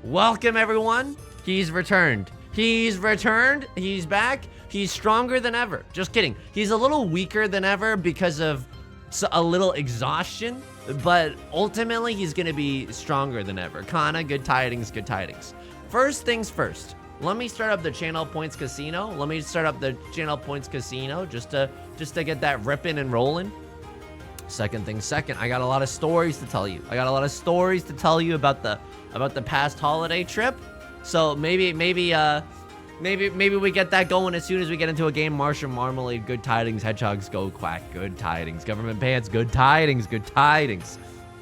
Welcome, everyone. He's returned. He's returned. He's back. He's stronger than ever. Just kidding. He's a little weaker than ever because of a little exhaustion, but ultimately he's going to be stronger than ever. Kana, good tidings, good tidings. First things first. Let me start up the channel points casino. Let me start up the channel points casino just to get that ripping and rolling. Second thing second, I got a lot of stories to tell you. I got a lot of stories to tell you about the past holiday trip. So maybe we get that going as soon as we get into a game. Martian Marmalade, good tidings. Hedgehogs go quack, good tidings. Government pants, good tidings, good tidings.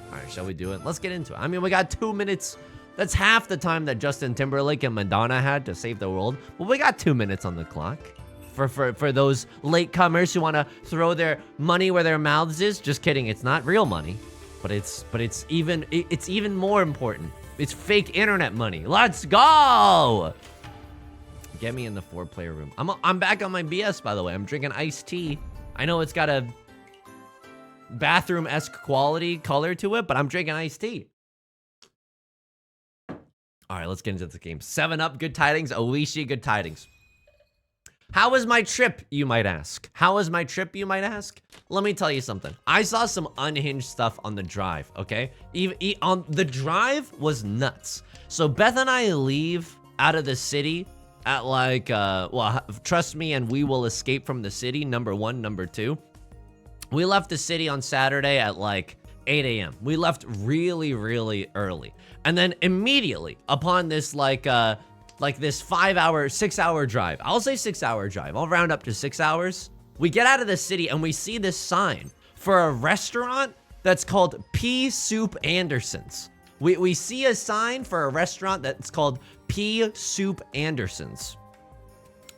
All right, shall we do it? Let's get into it. I mean, we got 2 minutes. That's half the time that Justin Timberlake and Madonna had to save the world. But we got 2 minutes on the clock. For those latecomers who want to throw their money where their mouths is. Just kidding. It's not real money, but it's even more important. It's fake internet money. Let's go. Get me in the 4-player room. I'm back on my BS, by the way. I'm drinking iced tea. I know it's got a bathroom-esque quality color to it, but I'm drinking iced tea. All right, let's get into the game. 7-Up, good tidings. Oishi, good tidings. How was my trip, you might ask? How was my trip, you might ask? Let me tell you something. I saw some unhinged stuff on the drive, okay? On the drive was nuts. So Beth and I leave out of the city at like, well, trust me and we will escape from the city, number 1. Number 2, we left the city on Saturday at like 8 a.m. We left really, really early. And then immediately upon this like this 6-hour drive. I'll say 6-hour drive. I'll round up to 6 hours. We get out of the city and we see this sign for a restaurant that's called Pea Soup Anderson's. We see a sign for a restaurant that's called Pea Soup Anderson's.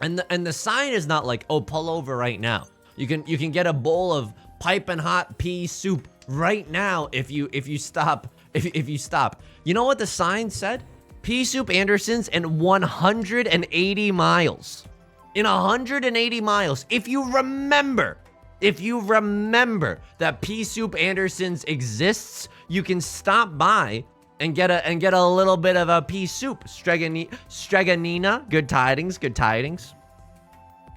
And the sign is not like, oh, pull over right now. You can get a bowl of piping hot pea soup right now if you stop. If you stop. You know what the sign said? Pea Soup Anderson's in 180 miles. In 180 miles. If you remember that Pea Soup Anderson's exists, you can stop by and get a little bit of a pea soup. Streganina, good tidings, good tidings.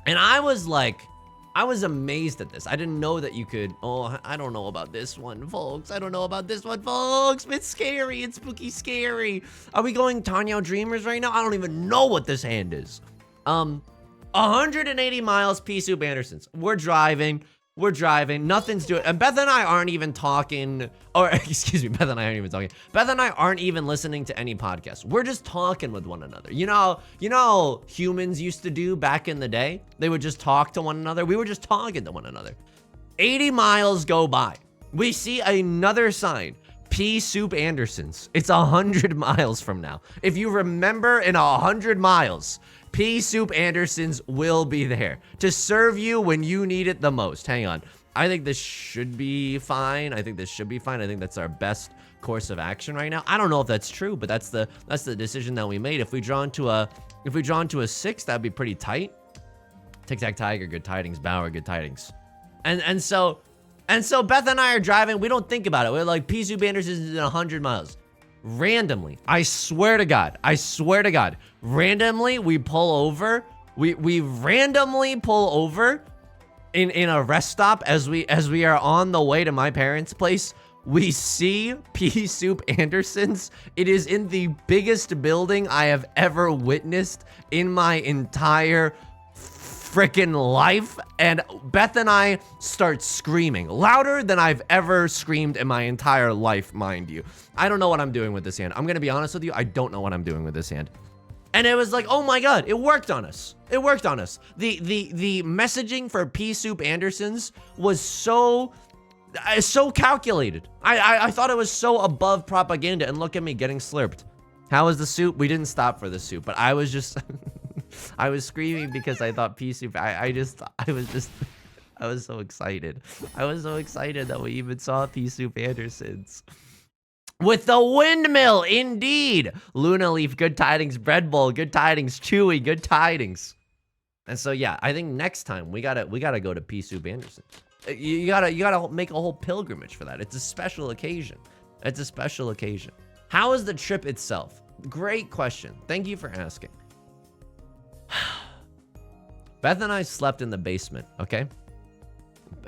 And I was amazed at this. I didn't know that you could. Oh, I don't know about this one, folks. I don't know about this one, folks. It's scary. It's spooky scary. Are we going Tanya Dreamers right now? I don't even know what this hand is. 180 miles, Pea Soup Anderson's. We're driving. Nothing's doing. And Beth and I aren't even talking. Or excuse me, Beth and I aren't even talking. Beth and I aren't even listening to any podcasts. We're just talking with one another. You know humans used to do back in the day? They would just talk to one another. We were just talking to one another. 80 miles go by. We see another sign. Pea Soup Anderson's. It's 100 miles from now. If you remember, in 100 miles, Pea Soup Anderson's will be there to serve you when you need it the most. Hang on. I think this should be fine. I think that's our best course of action right now. I don't know if that's true, but that's the decision that we made. If we draw into a 6, that'd be pretty tight. Tic Tac Tiger, good tidings. Bauer, good tidings. And so Beth and I are driving. We don't think about it. We're like, Pea Soup Anderson's is in 100 miles. Randomly, I swear to God, randomly we pull over. We randomly pull over in a rest stop as we are on the way to my parents' place. We see Pea Soup Anderson's. It is in the biggest building I have ever witnessed in my entire freaking life, and Beth and I start screaming louder than I've ever screamed in my entire life, mind you. I don't know what I'm doing with this hand. I'm gonna be honest with you. I don't know what I'm doing with this hand. And it was like, oh my God, it worked on us. It worked on us. The messaging for Pea Soup Anderson's was so calculated. I thought it was so above propaganda, and look at me getting slurped. How was the soup? We didn't stop for the soup, but I was just I was screaming because I thought Pea Soup. I was so excited. I was so excited that we even saw Pea Soup Anderson's. With the windmill, indeed. Luna Leaf, good tidings. Bread Bowl, good tidings. Chewy, good tidings. And so yeah, I think next time we gotta go to Pea Soup Anderson. You gotta make a whole pilgrimage for that. It's a special occasion. It's a special occasion. How is the trip itself? Great question. Thank you for asking. Beth and I slept in the basement, okay?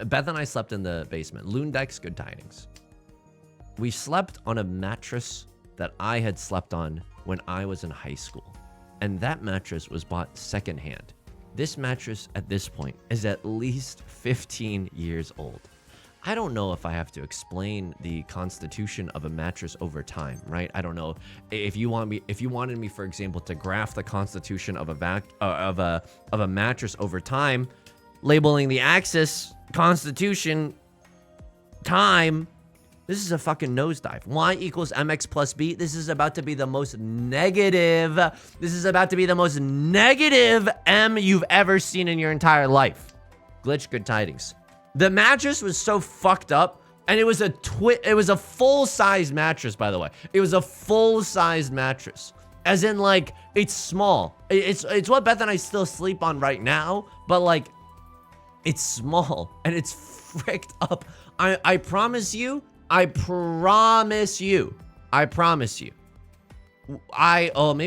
Beth and I slept in the basement. Loondex, good tidings. We slept on a mattress that I had slept on when I was in high school. And that mattress was bought secondhand. This mattress at this point is at least 15 years old. I don't know if I have to explain the constitution of a mattress over time, right? I don't know if you wanted me, for example, to graph the constitution of a mattress over time, labeling the axis constitution time. This is a fucking nosedive. Y equals mx plus b. This is about to be the most negative. This is about to be the most negative M you've ever seen in your entire life. Glitch, good tidings. The mattress was so fucked up, and it was a full-size mattress, by the way. It was a full-size mattress. As in, like, it's small. It's what Beth and I still sleep on right now, but, like, it's small, and it's fricked up. I promise you, I promise you. Maybe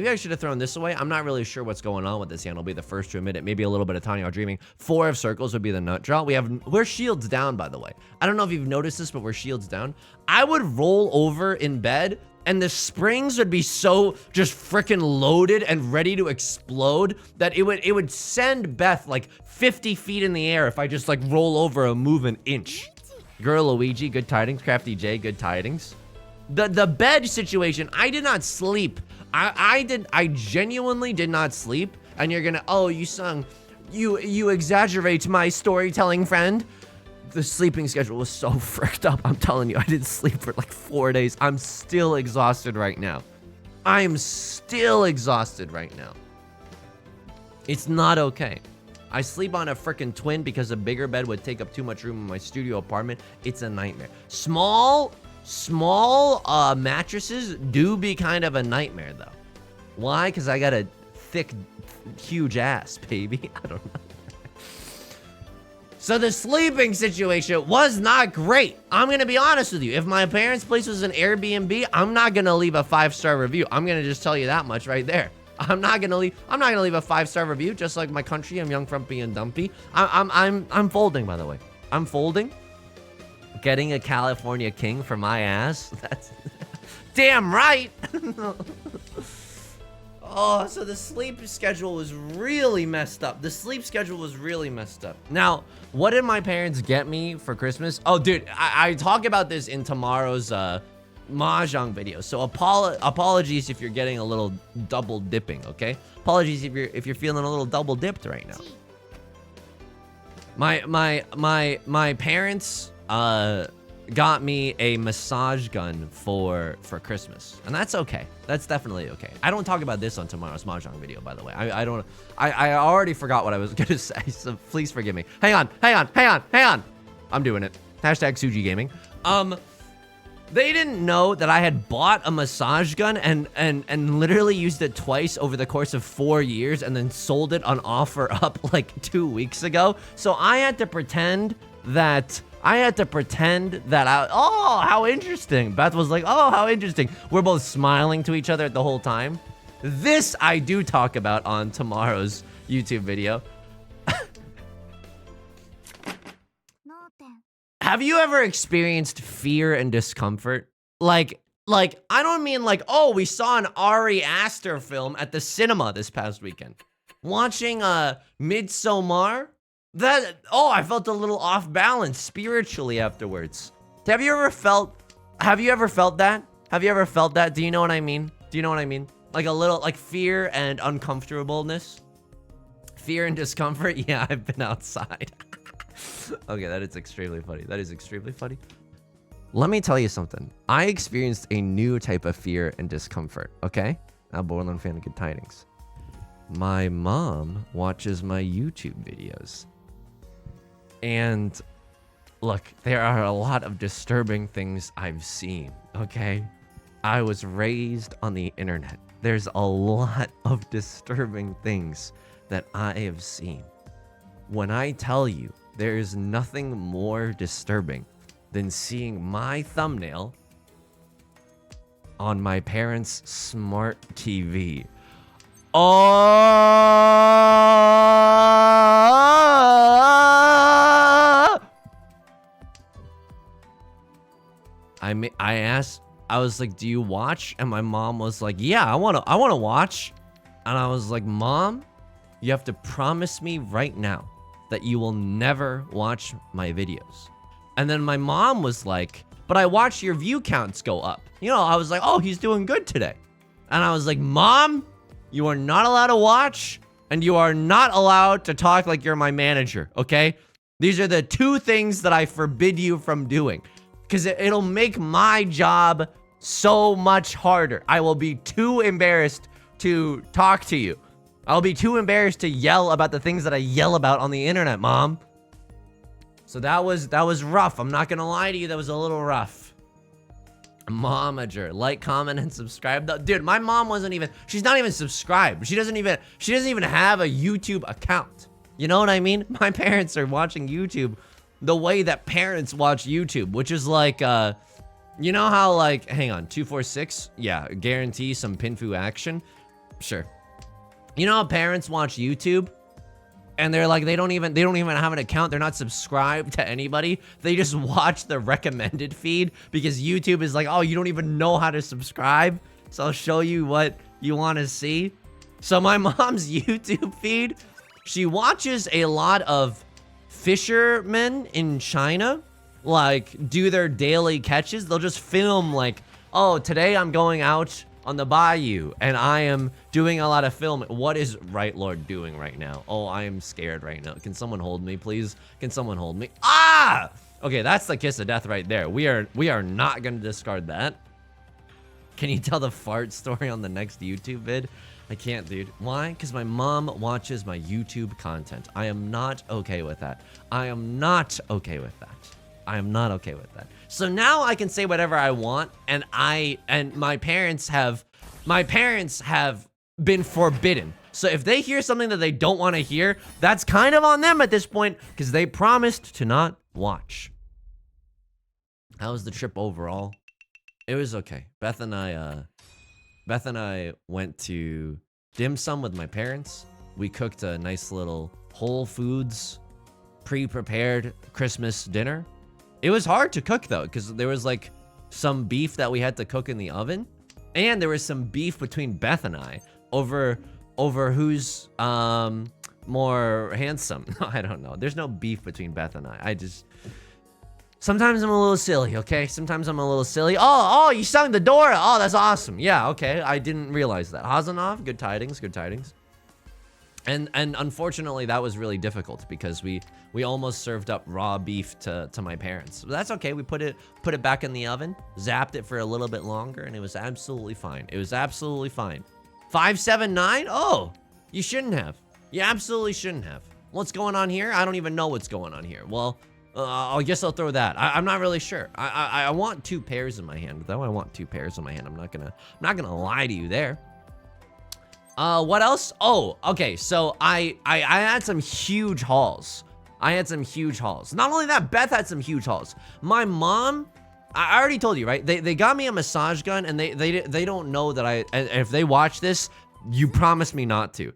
I should have thrown this away. I'm not really sure what's going on with this hand. I'll be the first to admit it. Maybe a little bit of Tiny Are Dreaming. 4 of circles would be the nut draw. We're shields down, by the way. I don't know if you've noticed this, but we're shields down. I would roll over in bed and the springs would be so just freaking loaded and ready to explode that it would send Beth like 50 feet in the air if I just like roll over and move an inch. Girl Luigi, good tidings. Crafty J, good tidings. The bed situation, I did not sleep. I genuinely did not sleep. And you're gonna, oh, you exaggerate my storytelling friend. The sleeping schedule was so fricked up. I'm telling you, I didn't sleep for like 4 days. I'm still exhausted right now. I am still exhausted right now. It's not okay. I sleep on a freaking twin because a bigger bed would take up too much room in my studio apartment. It's a nightmare. Small mattresses do be kind of a nightmare though. Why? Because I got a thick, huge ass, baby. I don't know. So the sleeping situation was not great. I'm gonna be honest with you. If my parents' place was an Airbnb, I'm not gonna leave a 5-star review. I'm gonna just tell you that much right there. I'm not gonna leave a 5-star review. Just like my country, I'm young, frumpy, and dumpy. I'm folding, by the way. I'm folding. Getting a California king for my ass. That's damn right. Oh, so the sleep schedule was really messed up. Now, what did my parents get me for Christmas? Oh, dude, I talk about this in tomorrow's Mahjong video. So apologies if you're getting a little double dipping, okay? Apologies if you're feeling a little double dipped right now. My parents got me a massage gun for Christmas, and that's okay. That's definitely okay. I don't talk about this on tomorrow's Mahjong video, by the way. I already forgot what I was gonna say, so please forgive me. Hang on. I'm doing it. Hashtag Suji Gaming. They didn't know that I had bought a massage gun and literally used it twice over the course of 4 years and then sold it on offer up like 2 weeks ago. So I had to pretend that oh, how interesting. Beth was like, oh, how interesting. We're both smiling to each other the whole time. This I do talk about on tomorrow's YouTube video. Have you ever experienced fear and discomfort? Like, I don't mean like, oh, we saw an Ari Aster film at the cinema this past weekend. Watching Midsommar. I felt a little off balance spiritually afterwards. Have you ever felt that? Do you know what I mean? Like a little, like fear and uncomfortableness? Fear and discomfort? Yeah, I've been outside. Okay, that is extremely funny. Let me tell you something. I experienced a new type of fear and discomfort, okay? Now, Borland fan, good tidings. My mom watches my YouTube videos. And look, there are a lot of disturbing things I've seen, okay? I was raised on the internet. There's a lot of disturbing things that I have seen. When I tell you, there is nothing more disturbing than seeing my thumbnail on my parents' smart TV. Oh, I asked, I was like, do you watch? And my mom was like, yeah, I want to watch. And I was like, Mom, you have to promise me right now that you will never watch my videos. And then my mom was like, but I watch your view counts go up. You know, I was like, oh, he's doing good today. And I was like, Mom, you are not allowed to watch, and you are not allowed to talk like you're my manager, okay? These are the two things that I forbid you from doing, because it'll make my job so much harder. I will be too embarrassed to talk to you. I'll be too embarrassed to yell about the things that I yell about on the internet, Mom. So that was rough. I'm not gonna lie to you, that was a little rough. Momager, like, comment, and subscribe. Dude, my mom wasn't even, she's not even subscribed. She doesn't even have a YouTube account. You know what I mean? My parents are watching YouTube the way that parents watch YouTube, which is like, you know how, like, hang on, 246? Yeah, guarantee some pinfu action. Sure. You know how parents watch YouTube? And they're like, they don't even have an account. They're not subscribed to anybody. They just watch the recommended feed because YouTube is like, oh, you don't even know how to subscribe. So I'll show you what you want to see. So my mom's YouTube feed, she watches a lot of fishermen in China, like, do their daily catches. They'll just film like, oh, today I'm going out on the bayou and I am doing a lot of filming. What is Right Lord doing right now? Oh, I am scared right now. Can someone hold me, please? Can someone hold me? Ah! Okay, that's the kiss of death right there. We are not gonna discard that. Can you tell the fart story on the next YouTube vid? I can't, dude. Why? Because my mom watches my YouTube content. I am not okay with that. I am not okay with that. I am not okay with that. So now I can say whatever I want, and my parents have been forbidden. So if they hear something that they don't want to hear, that's kind of on them at this point, because they promised to not watch. How was the trip overall? It was okay. Beth and I went to dim sum with my parents. We cooked a nice little Whole Foods pre-prepared Christmas dinner. It was hard to cook though, because there was like some beef that we had to cook in the oven, and there was some beef between Beth and I over who's more handsome. I don't know. There's no beef between Beth and I. Sometimes I'm a little silly, okay? Sometimes I'm a little silly. Oh, you sung the door. Oh, that's awesome. Yeah, okay. I didn't realize that. Hazanov, good tidings, good tidings. And unfortunately, that was really difficult because we almost served up raw beef to my parents. But that's okay. We put it back in the oven, zapped it for a little bit longer, and it was absolutely fine. It was absolutely fine. 579? Oh, you shouldn't have. You absolutely shouldn't have. What's going on here? I don't even know what's going on here. Well, I guess I'll throw that. I'm not really sure. I want two pairs in my hand, though. I want two pairs in my hand. I'm not gonna lie to you there. What else? Oh, okay. So I had some huge hauls. Not only that, Beth had some huge hauls. My mom, I already told you, right? They got me a massage gun, and they don't know that if they watch this, you promised me not to.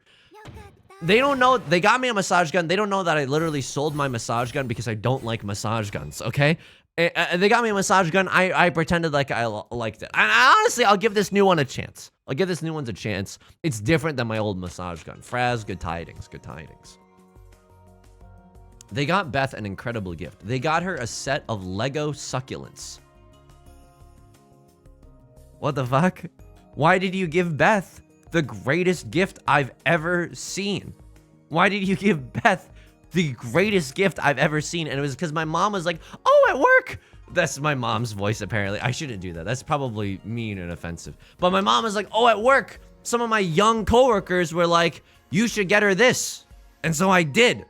They don't know. They got me a massage gun. They don't know that I literally sold my massage gun because I don't like massage guns, okay? They got me a massage gun. I pretended like I liked it. And honestly, I'll give this new one a chance. I'll give this new one a chance. It's different than my old massage gun. Fraz, good tidings, good tidings. They got Beth an incredible gift. They got her a set of Lego succulents. What the fuck? Why did you give Beth the greatest gift I've ever seen? Why did you give Beth the greatest gift I've ever seen? And it was because my mom was like, oh, at work. That's my mom's voice, apparently. I shouldn't do that. That's probably mean and offensive. But my mom was like, oh, at work, some of my young coworkers were like, you should get her this. And so I did.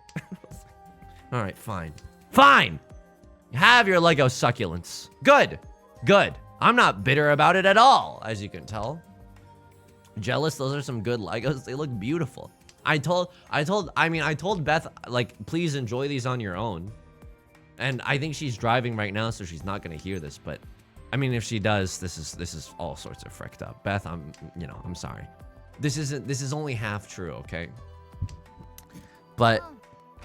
All right, fine. Fine. Have your Lego succulents. Good. Good. I'm not bitter about it at all, as you can tell. Jealous, those are some good Legos. They look beautiful. I told Beth, like, please enjoy these on your own. And I think she's driving right now, so she's not gonna hear this, but I mean, if she does, this is all sorts of fricked up. Beth, I'm sorry. This is only half true, okay? But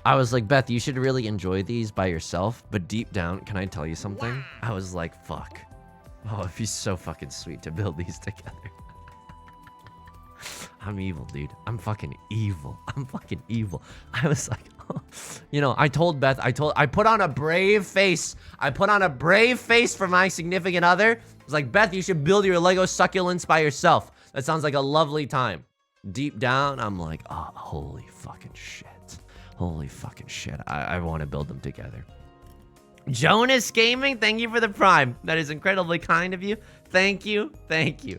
I was like, Beth, you should really enjoy these by yourself. But deep down, can I tell you something? I was like, fuck. Oh, it'd be so fucking sweet to build these together. I'm evil, dude. I'm fucking evil. I'm fucking evil. I was like, oh. You know, I told Beth, I put on a brave face. I put on a brave face for my significant other. I was like, Beth, you should build your Lego succulents by yourself. That sounds like a lovely time. Deep down, I'm like, oh, holy fucking shit. Holy fucking shit. I want to build them together. Jonas Gaming, thank you for the Prime. That is incredibly kind of you. Thank you. Thank you.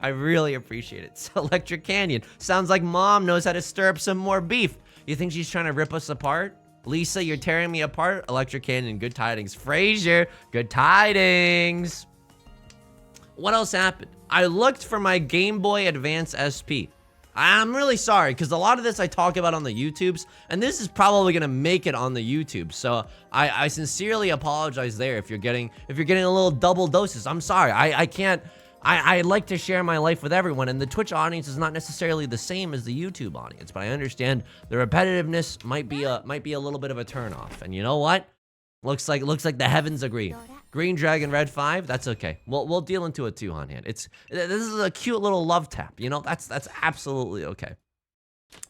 I really appreciate it. Electric Canyon. Sounds like mom knows how to stir up some more beef. You think she's trying to rip us apart? Lisa, you're tearing me apart. Electric Canyon, good tidings. Frazier, good tidings. What else happened? I looked for my Game Boy Advance SP. I'm really sorry, because a lot of this I talk about on the YouTubes, and this is probably gonna make it on the YouTube. So I sincerely apologize there if you're getting a little double doses. I'm sorry. I can't. I like to share my life with everyone, and the Twitch audience is not necessarily the same as the YouTube audience, but I understand the repetitiveness might be a little bit of a turnoff. And you know what? Looks like the heavens agree. Green Dragon Red 5, that's okay. We'll deal into it too, Hanhan. This is a cute little love tap, you know? That's absolutely okay.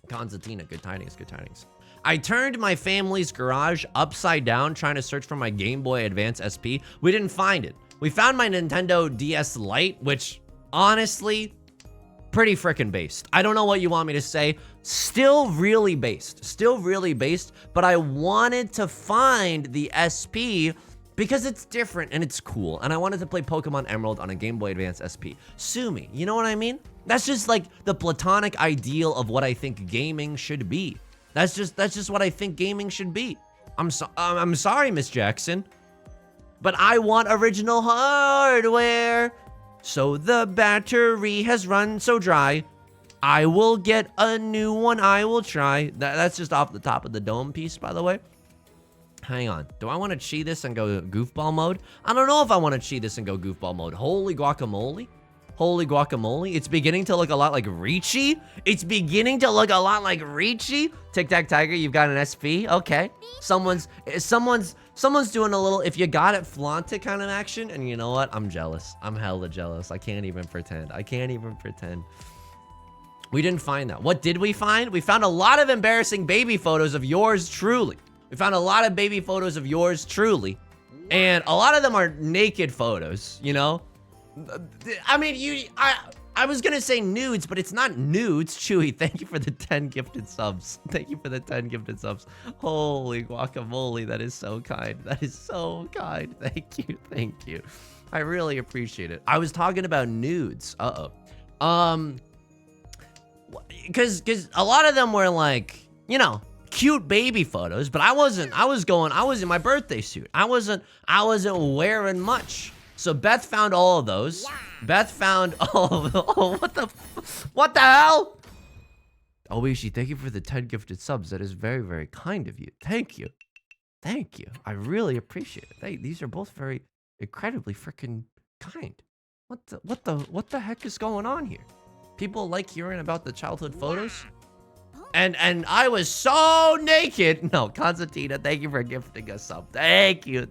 Constantina, good tidings, good tidings. I turned my family's garage upside down trying to search for my Game Boy Advance SP. We didn't find it. We found my Nintendo DS Lite, which, honestly, pretty frickin' based. I don't know what you want me to say. Still really based, but I wanted to find the SP because it's different and it's cool, and I wanted to play Pokemon Emerald on a Game Boy Advance SP. Sue me, you know what I mean? That's just like the platonic ideal of what I think gaming should be. That's just what I think gaming should be. I'm sorry, Miss Jackson. But I want original hardware. So the battery has run so dry. I will get a new one. I will try. That's just off the top of the dome piece, by the way. Hang on. Do I want to cheat this and go goofball mode? I don't know if I want to cheat this and go goofball mode. Holy guacamole. Holy guacamole. It's beginning to look a lot like Ricci. It's beginning to look a lot like Ricci. Tic Tac Tiger, you've got an SP. Okay. Someone's doing a little if you got it, flaunt it kind of action. And you know what? I'm jealous. I'm hella jealous. I can't even pretend. We didn't find that. What did we find? We found a lot of embarrassing baby photos of yours truly. We found a lot of baby photos of yours truly. And a lot of them are naked photos, you know? I mean, I was gonna say nudes, but it's not nudes. Chewy, thank you for the 10 gifted subs. Thank you for the 10 gifted subs. Holy guacamole, that is so kind. That is so kind. Thank you, thank you. I really appreciate it. I was talking about nudes. Because a lot of them were like, you know, cute baby photos, but I was in my birthday suit. I wasn't wearing much. So Beth found all of those. Beth found all of what the hell? Oishi, thank you for the 10 gifted subs. That is very, very kind of you. Thank you. Thank you. I really appreciate it. These are both very incredibly freaking kind. What the heck is going on here? People like hearing about the childhood photos? And I was so naked. No, Constantina, thank you for gifting us sub. Thank you.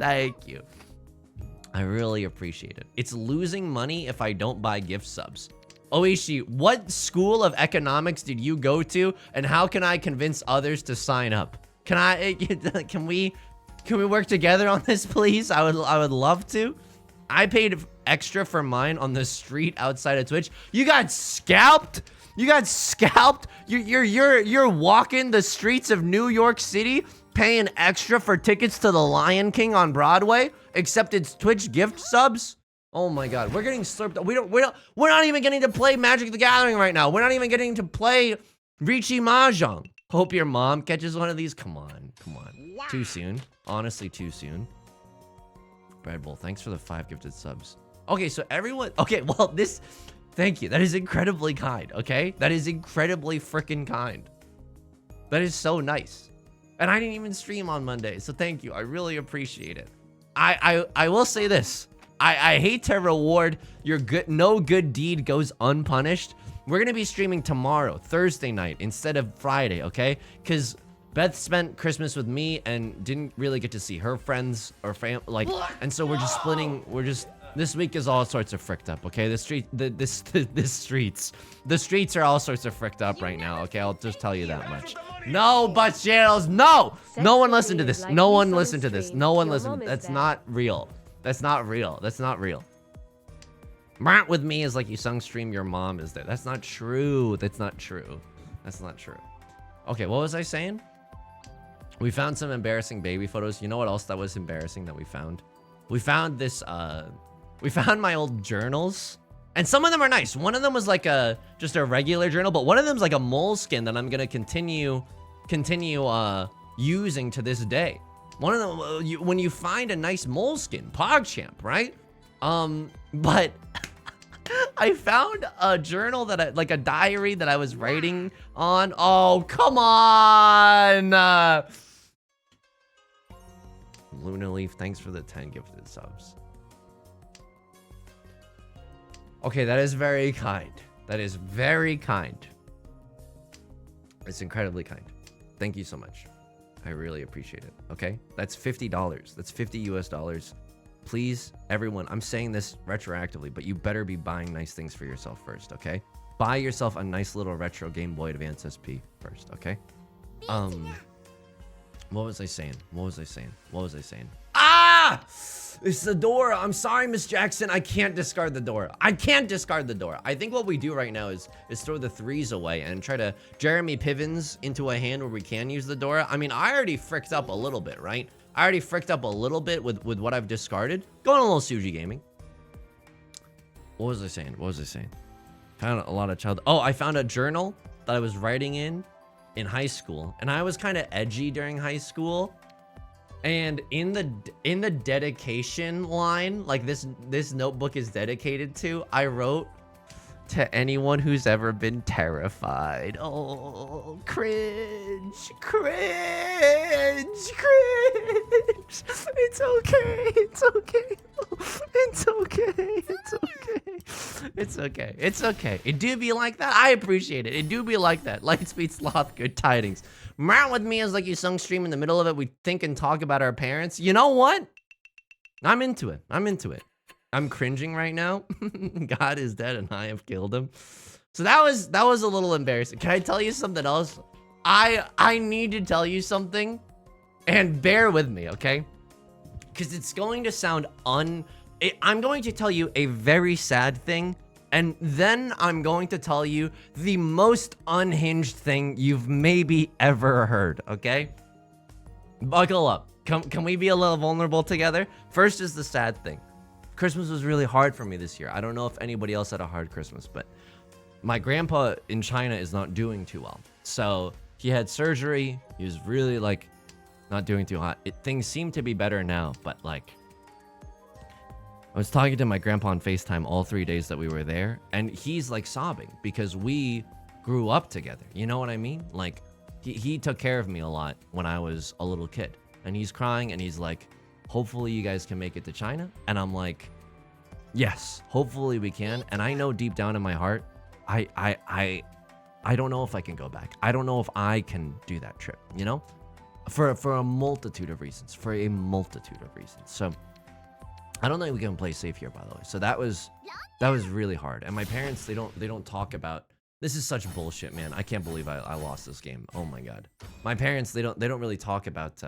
I really appreciate it. It's losing money if I don't buy gift subs. Oishi, what school of economics did you go to, and how can I convince others to sign up? Can we work together on this, please? I would love to. I paid extra for mine on the street outside of Twitch. You got scalped? You got scalped? You're walking the streets of New York City paying extra for tickets to the Lion King on Broadway, except it's Twitch gift subs? Oh my god, we're getting slurped. We're not even getting to play Magic the Gathering right now. We're not even getting to play Richi Mahjong. Hope your mom catches one of these. Come on. Wow. Too soon. Honestly, too soon. Bread Bowl, thanks for the 5 gifted subs. Okay, so everyone, okay, well, this, thank you. That is incredibly kind, okay? That is incredibly freaking kind. That is so nice. And I didn't even stream on Monday, so thank you. I really appreciate it. I will say this. I hate to reward your good. No good deed goes unpunished. We're gonna be streaming tomorrow, Thursday night, instead of Friday, okay? Because Beth spent Christmas with me and didn't really get to see her friends or and so we're just splitting. This week is all sorts of fricked up, okay? The streets are all sorts of fricked up right now, okay? I'll just tell you that much. No, but channels, no! No one listen to this. No one listen to this. No one listen. That's not real. That's not real. That's not real. Rant with me is like you sung stream, your mom is there. That's not true. That's not true. That's not true. Okay, what was I saying? We found some embarrassing baby photos. You know what else that was embarrassing that we found? We found this, we found my old journals. And some of them are nice. One of them was like just a regular journal, but one of them's like a moleskin that I'm gonna continue using to this day. One of them, when you find a nice moleskin, PogChamp, right? But I found a journal that like a diary that I was writing on. Oh, come on! Luna Leaf, thanks for the 10 gifted subs. Okay, that is very kind. That is very kind. It's incredibly kind. Thank you so much. I really appreciate it. Okay, that's $50. That's 50 US dollars. Please, everyone, I'm saying this retroactively, but you better be buying nice things for yourself first, okay? Buy yourself a nice little retro Game Boy Advance SP first, okay? What was I saying? What was I saying? What was I saying? Ah! It's the door. I'm sorry, Miss Jackson. I can't discard the door. I can't discard the door. I think what we do right now is throw the threes away and try to Jeremy Pivens into a hand where we can use the door. I mean, I already fricked up a little bit, right? I already fricked up a little bit with what I've discarded. Going a little Suji gaming. What was I saying? What was I saying? Found a lot of child. Oh, I found a journal that I was writing in high school, and I was kind of edgy during high school. And in the dedication line, like this notebook is dedicated to, I wrote, to anyone who's ever been terrified. Oh, cringe, cringe, cringe. It's okay, it's okay, it's okay, it's okay, it's okay, it's okay. It do be like that. I appreciate it. It do be like that. Lightspeed Sloth, good tidings. Rant with me is like you sung stream in the middle of it. We think and talk about our parents. You know what? I'm into it. I'm into it. I'm cringing right now. God is dead and I have killed him. So that was a little embarrassing. Can I tell you something else? I need to tell you something, and bear with me, okay? Because it's going to sound I'm going to tell you a very sad thing, and then I'm going to tell you the most unhinged thing you've maybe ever heard, okay? Buckle up. Can we be a little vulnerable together? First is the sad thing. Christmas was really hard for me this year. I don't know if anybody else had a hard Christmas, but my grandpa in China is not doing too well. So he had surgery. He was really like not doing too hot. Things seem to be better now, but like I was talking to my grandpa on FaceTime all 3 days that we were there, and he's like sobbing because we grew up together. You know what I mean? Like he took care of me a lot when I was a little kid, and he's crying and he's like, hopefully you guys can make it to China. And I'm like, yes, hopefully we can. And I know deep down in my heart, I don't know if I can go back. I don't know if I can do that trip, you know, for a multitude of reasons, So I don't think we can play safe here, by the way. So that was really hard. And my parents, they don't talk about, this is such bullshit, man. I can't believe I lost this game. Oh my God. My parents, they don't really talk about,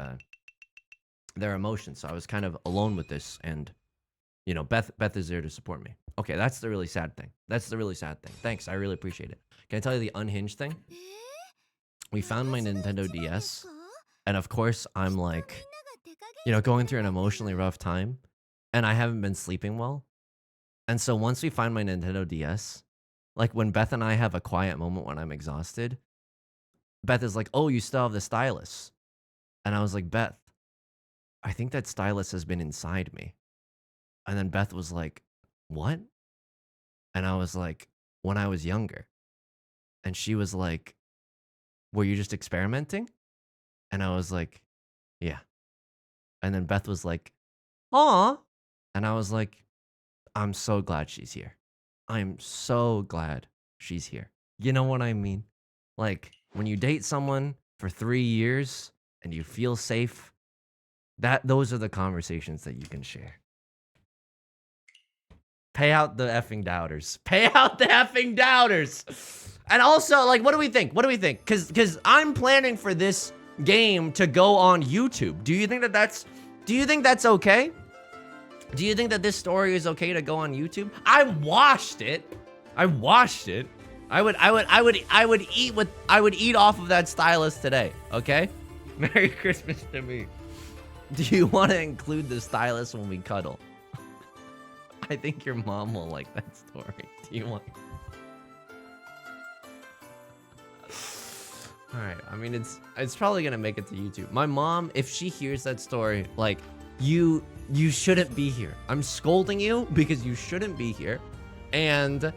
their emotions. So I was kind of alone with this, and you know, Beth is there to support me. Okay, that's the really sad thing. Thanks, I really appreciate it. Can I tell you the unhinged thing? We found my Nintendo DS, and of course I'm like, you know, going through an emotionally rough time, and I haven't been sleeping well. And so once we find my Nintendo DS, like when Beth and I have a quiet moment when I'm exhausted, Beth is like, oh, you still have the stylus. And I was like, Beth, I think that stylus has been inside me. And then Beth was like, what? And I was like, when I was younger. And she was like, were you just experimenting? And I was like, yeah. And then Beth was like, aw. And I was like, I'm so glad she's here. I'm so glad she's here. You know what I mean? Like, when you date someone for 3 years and you feel safe, those are the conversations that you can share. Pay out the effing doubters. Pay out the effing doubters. And also, like, what do we think? What do we think? Because I'm planning for this game to go on YouTube. Do you think that's okay? Do you think that this story is okay to go on YouTube? I watched it. I would eat off of that stylus today, okay? Merry Christmas to me. Do you want to include the stylus when we cuddle? I think your mom will like that story. Do you want? All right. I mean, it's probably gonna make it to YouTube. My mom, if she hears that story, like, you shouldn't be here. I'm scolding you because you shouldn't be here, and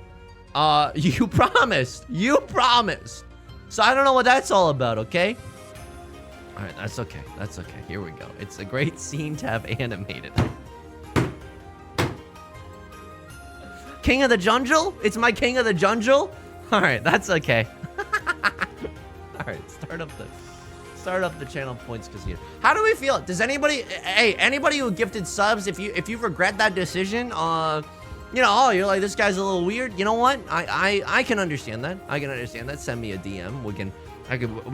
you promised. You promised. So I don't know what that's all about. Okay. All right. That's okay. That's okay. Here we go. It's a great scene to have animated. King of the Jungle? It's my King of the Jungle? All right, that's okay. All right, start up the channel points casino. How do we feel? Does anybody, hey, anybody who gifted subs, if you regret that decision, you know, oh, you're like, this guy's a little weird. You know what? I can understand that. I can understand that. Send me a DM. We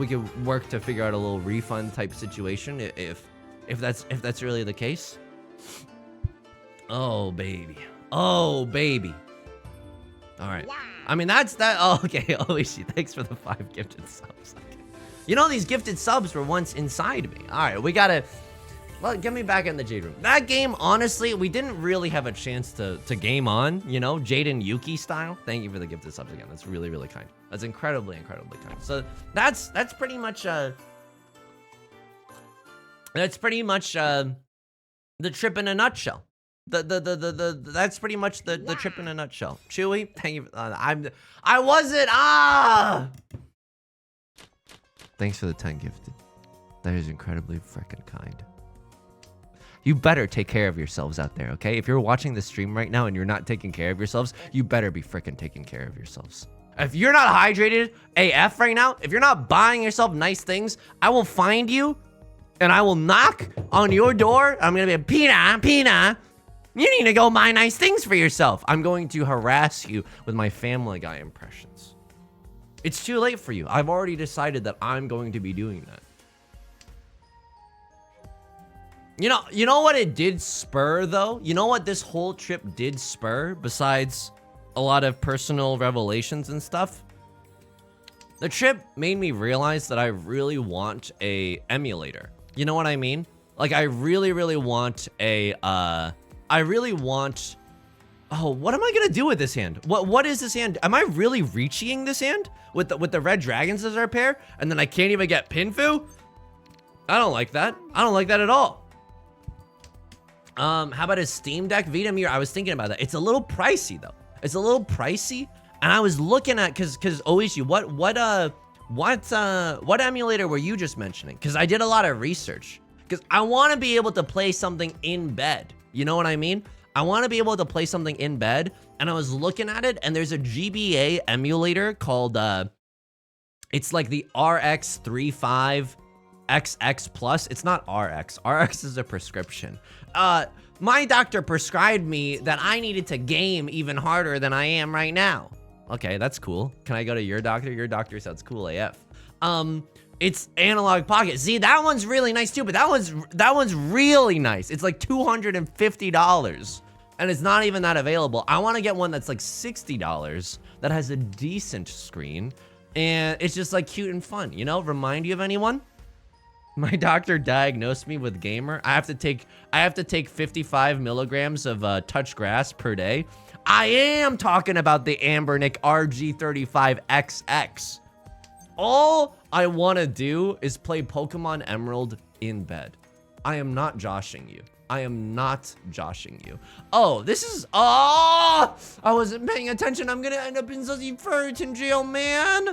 could work to figure out a little refund type situation if that's really the case. Oh baby. Oh, baby. All right. Wow. I mean, that's that. Oh, okay. Oishi, thanks for the 5 gifted subs. Okay. You know, these gifted subs were once inside me. All right, we gotta, well, get me back in the Jade Room. That game, honestly, we didn't really have a chance to game on, you know, Jade and Yuki style. Thank you for the gifted subs again. That's really, really kind. That's incredibly, incredibly kind. So that's pretty much, the trip in a nutshell. That's pretty much the trip in a nutshell. Chewy, thank you. I wasn't. Thanks for the 10 gifted. That is incredibly freaking kind. You better take care of yourselves out there, okay? If you're watching the stream right now and you're not taking care of yourselves, you better be freaking taking care of yourselves. If you're not hydrated AF right now, if you're not buying yourself nice things, I will find you and I will knock on your door. I'm gonna be Pina. You need to go buy nice things for yourself. I'm going to harass you with my Family Guy impressions. It's too late for you. I've already decided that I'm going to be doing that. You know what it did spur, though? You know what this whole trip did spur, besides a lot of personal revelations and stuff? The trip made me realize that I really want a emulator. You know what I mean? Like, I really, really want a, oh, what am I gonna do with this hand? What is this hand? Am I really reaching this hand with the red dragons as our pair? And then I can't even get Pinfu? I don't like that. I don't like that at all. How about a Steam Deck Vita Mirror? I was thinking about that. It's a little pricey though. It's a little pricey. And I was looking at, cause Oishi, what emulator were you just mentioning? Cause I did a lot of research. Cause I want to be able to play something in bed. You know what I mean? I want to be able to play something in bed, and I was looking at it, and there's a GBA emulator called, it's like the RX35XX Plus. It's not RX. RX is a prescription. My doctor prescribed me that I needed to game even harder than I am right now. Okay, that's cool. Can I go to your doctor? Your doctor sounds cool AF. It's Analog Pocket. See, that one's really nice too, but that one's really nice. It's like $250, and it's not even that available. I want to get one that's like $60 that has a decent screen, and it's just like cute and fun. You know, remind you of anyone? My doctor diagnosed me with gamer. I have to take 55 milligrams of touch grass per day. I am talking about the Ambernick RG35XX. All I want to do is play Pokemon Emerald in bed. I am not joshing you. I am not joshing you. Oh, this is, oh, I wasn't paying attention. I'm going to end up in Sussy Furton jail, man.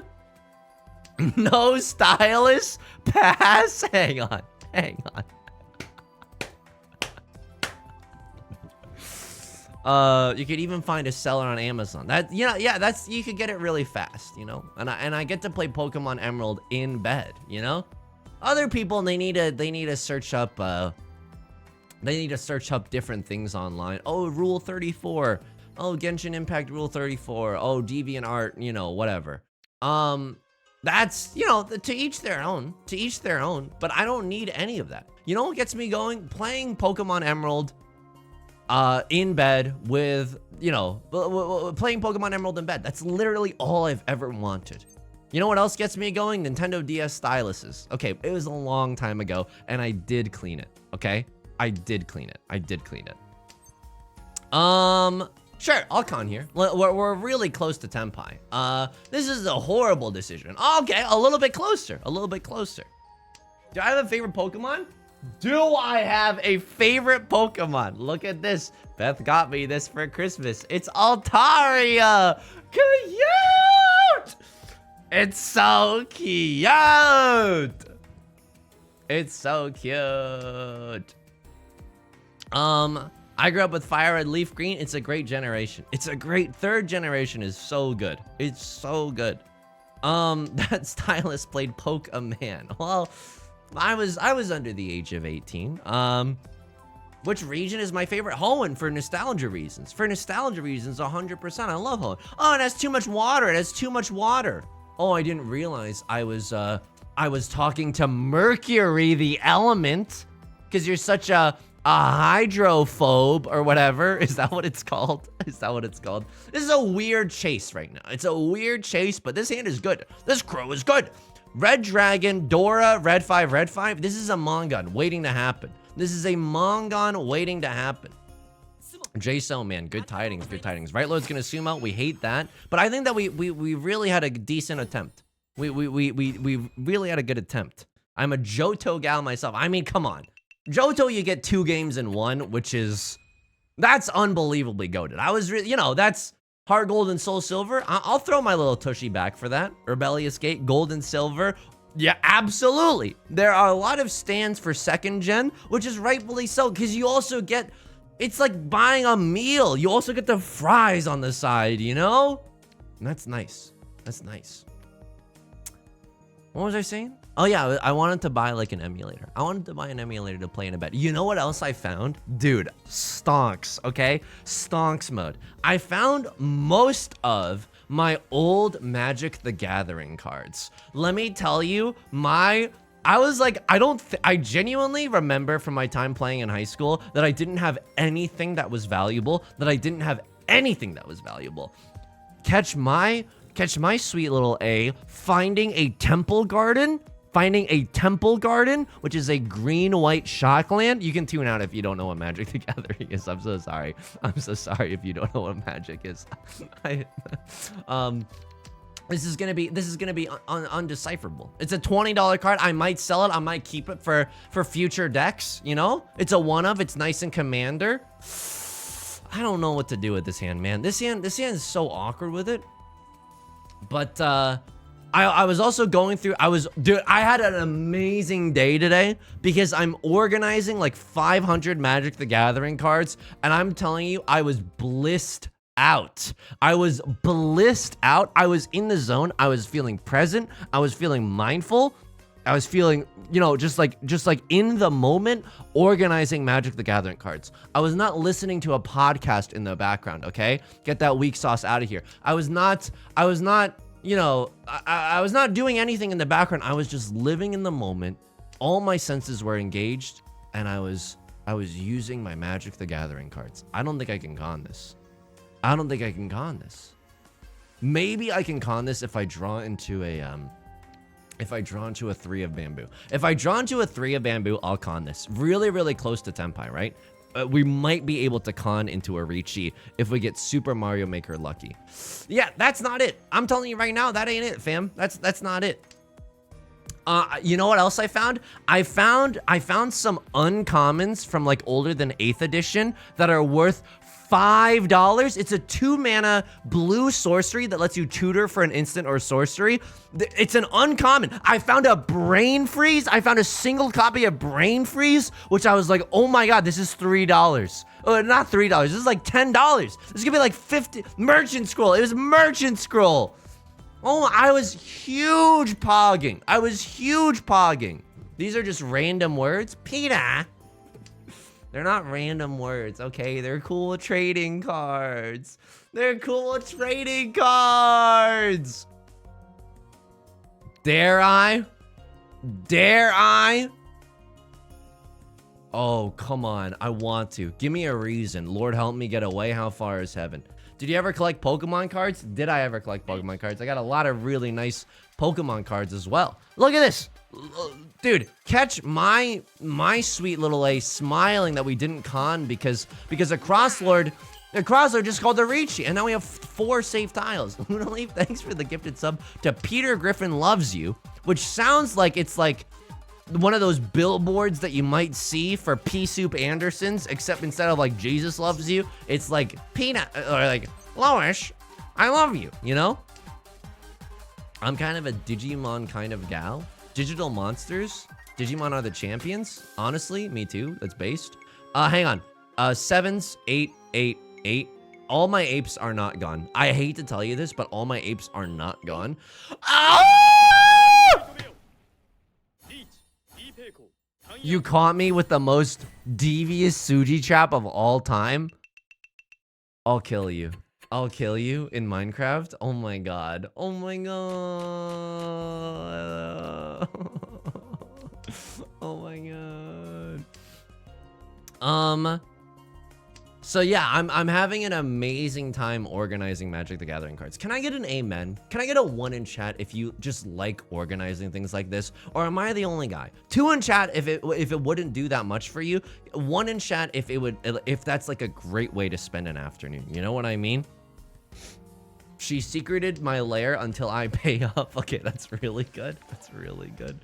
No stylus pass. Hang on. You could even find a seller on Amazon. That, yeah, that's, you could get it really fast, you know? And I get to play Pokemon Emerald in bed, you know? Other people, they need to search up, different things online. Oh, Rule 34. Oh, Genshin Impact Rule 34. Oh, DeviantArt, you know, whatever. That's, you know, to each their own. To each their own. But I don't need any of that. You know what gets me going? Playing Pokemon Emerald in bed with, you know, playing Pokemon Emerald in bed. That's literally all I've ever wanted. You know what else gets me going? Nintendo DS styluses. Okay, it was a long time ago, and I did clean it, okay? I did clean it. Sure, I'll con here. We're really close to Tenpai. This is a horrible decision. Okay, a little bit closer. Do I have a favorite Pokemon? Do I have a favorite Pokemon? Look at this. Beth got me this for Christmas. It's Altaria. Cute! It's so cute. I grew up with Fire Red, Leaf Green. It's a great generation. Third generation is so good. It's so good. That stylus played Poke a Man. Well, I was under the age of 18. Which region is my favorite? Hoenn, for nostalgia reasons. 100%. I love Hoenn. Oh, it has too much water. Oh, I didn't realize I was talking to Mercury, the element, because you're such a hydrophobe or whatever. Is that what it's called? This is a weird chase right now. It's a weird chase, but this hand is good. This crow is good. Red Dragon, Dora, Red 5. This is a Mongon waiting to happen. JSO, man, good tidings. Right Lord's gonna sumo. We hate that, but I think that we really had a decent attempt. We really had a good attempt. I'm a Johto gal myself. I mean, come on. Johto, you get 2 games in 1, that's unbelievably goated. I was really, you know, that's Heart Gold and Soul Silver. I'll throw my little tushy back for that. Rebellious Gate, Gold and Silver. Yeah, absolutely. There are a lot of stands for 2nd gen, which is rightfully so, because you also get, it's like buying a meal. You also get the fries on the side, you know? And that's nice. What was I saying? Oh yeah, I wanted to buy like an emulator. To play in a bed. You know what else I found? Dude, stonks, okay? Stonks mode. I found most of my old Magic the Gathering cards. Let me tell you, I was like, I genuinely remember from my time playing in high school that I didn't have anything that was valuable, Catch my sweet little A finding a temple garden, which is a green-white shockland. You can tune out if you don't know what Magic the Gathering is. I'm so sorry if you don't know what Magic is. This is gonna be undecipherable. It's a $20 card. I might sell it. I might keep it for future decks. You know, it's a 1-of. It's nice and commander. I don't know what to do with this hand, man. This hand is so awkward with it. But I was also going through, dude, I had an amazing day today because I'm organizing like 500 Magic the Gathering cards, and I'm telling you, I was blissed out. I was in the zone. I was feeling present. I was feeling mindful. I was feeling, you know, just like in the moment, organizing Magic the Gathering cards. I was not listening to a podcast in the background, okay? Get that weak sauce out of here. I was not, you know, I was not doing anything in the background. I was just living in the moment. All my senses were engaged, and I was using my Magic the Gathering cards. I don't think I can con this. Maybe I can con this if I draw into a 3 of bamboo. If I draw into a 3 of bamboo, I'll con this. Really, really close to Tenpai, right? We might be able to con into a Riichi if we get Super Mario Maker lucky. Yeah, that's not it. I'm telling you right now, that ain't it, fam. That's not it. You know what else I found? I found some uncommons from like older than 8th edition that are worth $5. It's a 2-mana blue sorcery that lets you tutor for an instant or sorcery. It's an uncommon. I found a Brain Freeze. I found a single copy of Brain Freeze, which I was like, oh my god, this is $3. Oh, not $3. This is like $10. This is gonna be like 50. Merchant scroll. It was merchant scroll. Oh, I was huge pogging. I was huge pogging. These are just random words. Peter. They're not random words, okay? They're cool trading cards. They're cool trading cards. Dare I? Dare I? Oh, come on. I want to. Give me a reason. Lord, help me get away. How far is heaven? Did you ever collect Pokemon cards? Did I ever collect Pokemon cards? I got a lot of really nice Pokemon cards as well. Look at this. Dude, catch my sweet little A smiling that we didn't con because a Crosslord just called a Ricci, and now we have 4 safe tiles. Luna Leaf, thanks for the gifted sub to Peter Griffin Loves You, which sounds like it's like one of those billboards that you might see for Pea Soup Andersons, except instead of like Jesus loves you, it's like Peanut, or like Lois, I love you, you know? I'm kind of a Digimon kind of gal. Digital monsters. Digimon are the champions. Honestly, me too. That's based. Hang on. 7s, 8, 8, 8. All my apes are not gone. I hate to tell you this, but all my apes are not gone. Ah! You caught me with the most devious Suji trap of all time. I'll kill you. I'll kill you in Minecraft. Oh my god. Oh my god. Oh my god. So yeah, I'm having an amazing time organizing Magic the Gathering cards. Can I get an amen? Can I get a 1 in chat if you just like organizing things like this? Or am I the only guy? 2 in chat if it wouldn't do that much for you. 1 in chat if that's like a great way to spend an afternoon. You know what I mean? She secreted my lair until I pay up. Okay, that's really good. That's really good.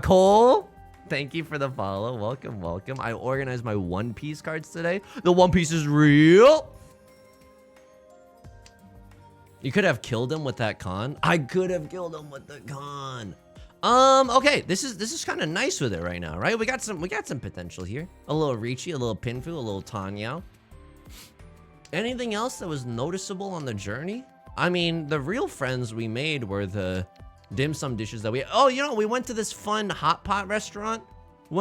Cole, thank you for the follow. Welcome, welcome. I organized my One Piece cards today. The One Piece is real. You could have killed him with that con. I could have killed him with the con. Okay, this is kind of nice with it right now, right? We got some potential here. A little Ricci, a little Pinfu, a little Tanyao. Anything else that was noticeable on the journey? I mean, the real friends we made were the dim sum dishes that oh, you know, we went to this fun hot pot restaurant. A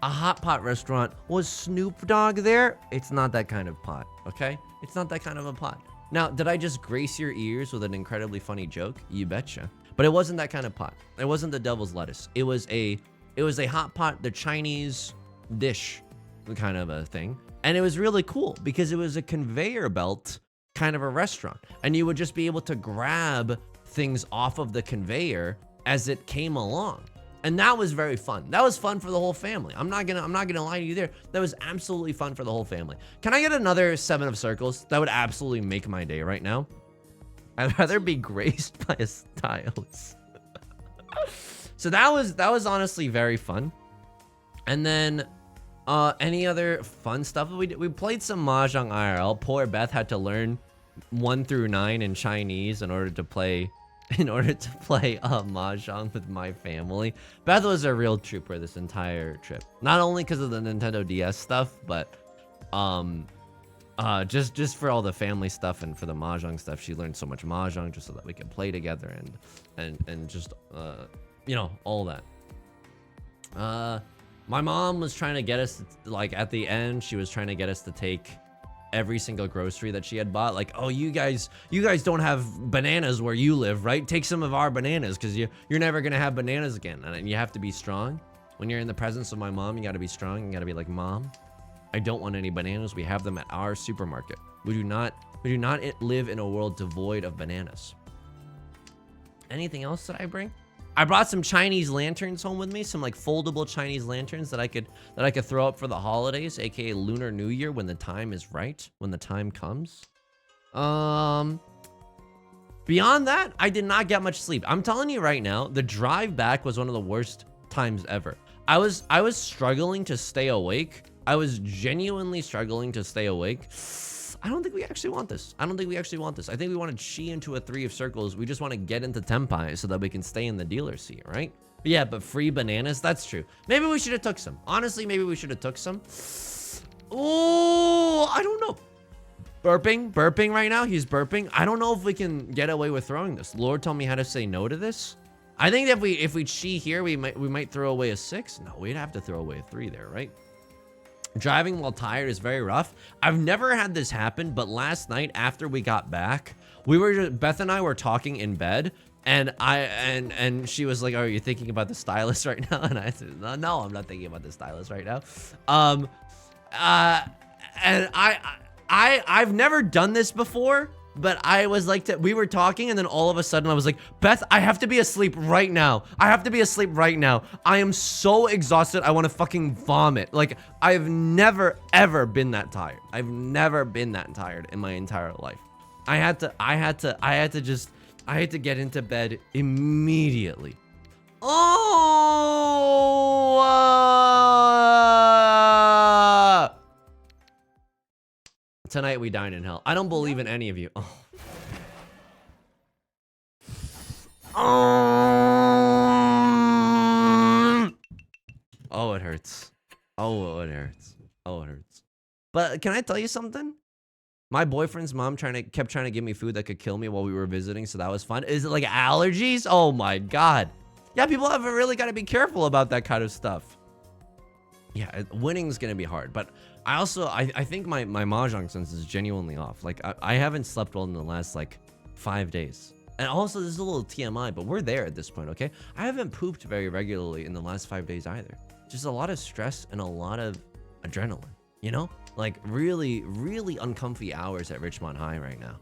hot pot restaurant. Was Snoop Dogg there? It's not that kind of pot, okay? It's not that kind of a pot. Now, did I just grace your ears with an incredibly funny joke? You betcha. But it wasn't that kind of pot. It wasn't the devil's lettuce. It was a hot pot, the Chinese dish kind of a thing. And it was really cool because it was a conveyor belt kind of a restaurant. And you would just be able to grab things off of the conveyor as it came along. And that was very fun. That was fun for the whole family. I'm not gonna lie to you there. That was absolutely fun for the whole family. Can I get another 7 of circles? That would absolutely make my day right now. I'd rather be graced by a stylus. So that was honestly very fun. And then any other fun stuff we did? We played some Mahjong IRL. Poor Beth had to learn 1 through 9 in Chinese in order to play Mahjong with my family. Beth was a real trooper this entire trip. Not only because of the Nintendo DS stuff, but just for all the family stuff and for the Mahjong stuff. She learned so much Mahjong just so that we could play together and just you know, all that. My mom was trying to get us, like, at the end, she was trying to get us to take every single grocery that she had bought. Like, oh, you guys don't have bananas where you live, right? Take some of our bananas because you're never gonna have bananas again. And you have to be strong. When you're in the presence of my mom, you gotta be strong. You gotta be like, Mom, I don't want any bananas. We have them at our supermarket. We do not live in a world devoid of bananas. Anything else that I bring? I brought some Chinese lanterns home with me, some like foldable Chinese lanterns that I could throw up for the holidays, aka Lunar New Year, when the time is right, when the time comes. Beyond that, I did not get much sleep. I'm telling you right now, the drive back was one of the worst times ever. I was struggling to stay awake. I was genuinely struggling to stay awake. I don't think we actually want this. I don't think we actually want this. I think we want to chi into a 3 of circles. We just want to get into Tempai so that we can stay in the dealer seat, right? Yeah, but free bananas, that's true. Maybe we should have took some. Honestly, maybe we should have took some. Oh, I don't know. Burping right now. He's burping. I don't know if we can get away with throwing this. Lord told me how to say no to this. I think that if we chi here, we might throw away a 6. No, we'd have to throw away a 3 there, right? Driving while tired is very rough. I've never had this happen, but last night after we got back, Beth and I were talking in bed, and she was like, "Are you thinking about the stylus right now?" And I said, "No, I'm not thinking about the stylus right now." And I've never done this before, but I was like, we were talking, and then all of a sudden I was like, "Beth, I have to be asleep right now. I have to be asleep right now. I am so exhausted. I want to fucking vomit." Like, I've never ever been that tired. I've never been that tired in my entire life. I had to get into bed immediately. Oh, tonight we dine in hell. I don't believe in any of you. Oh. Oh, it hurts. Oh, it hurts. Oh, it hurts. But can I tell you something? My boyfriend's mom kept trying to give me food that could kill me while we were visiting, so that was fun. Is it like allergies? Oh my god. Yeah, people have really got to be careful about that kind of stuff. Yeah, winning's gonna be hard, but I think my mahjong sense is genuinely off. Like, I haven't slept well in the last like 5 days. And also, this is a little TMI, but we're there at this point, okay? I haven't pooped very regularly in the last 5 days either. Just a lot of stress and a lot of adrenaline, you know? Like, really, really uncomfy hours at Richmond High right now.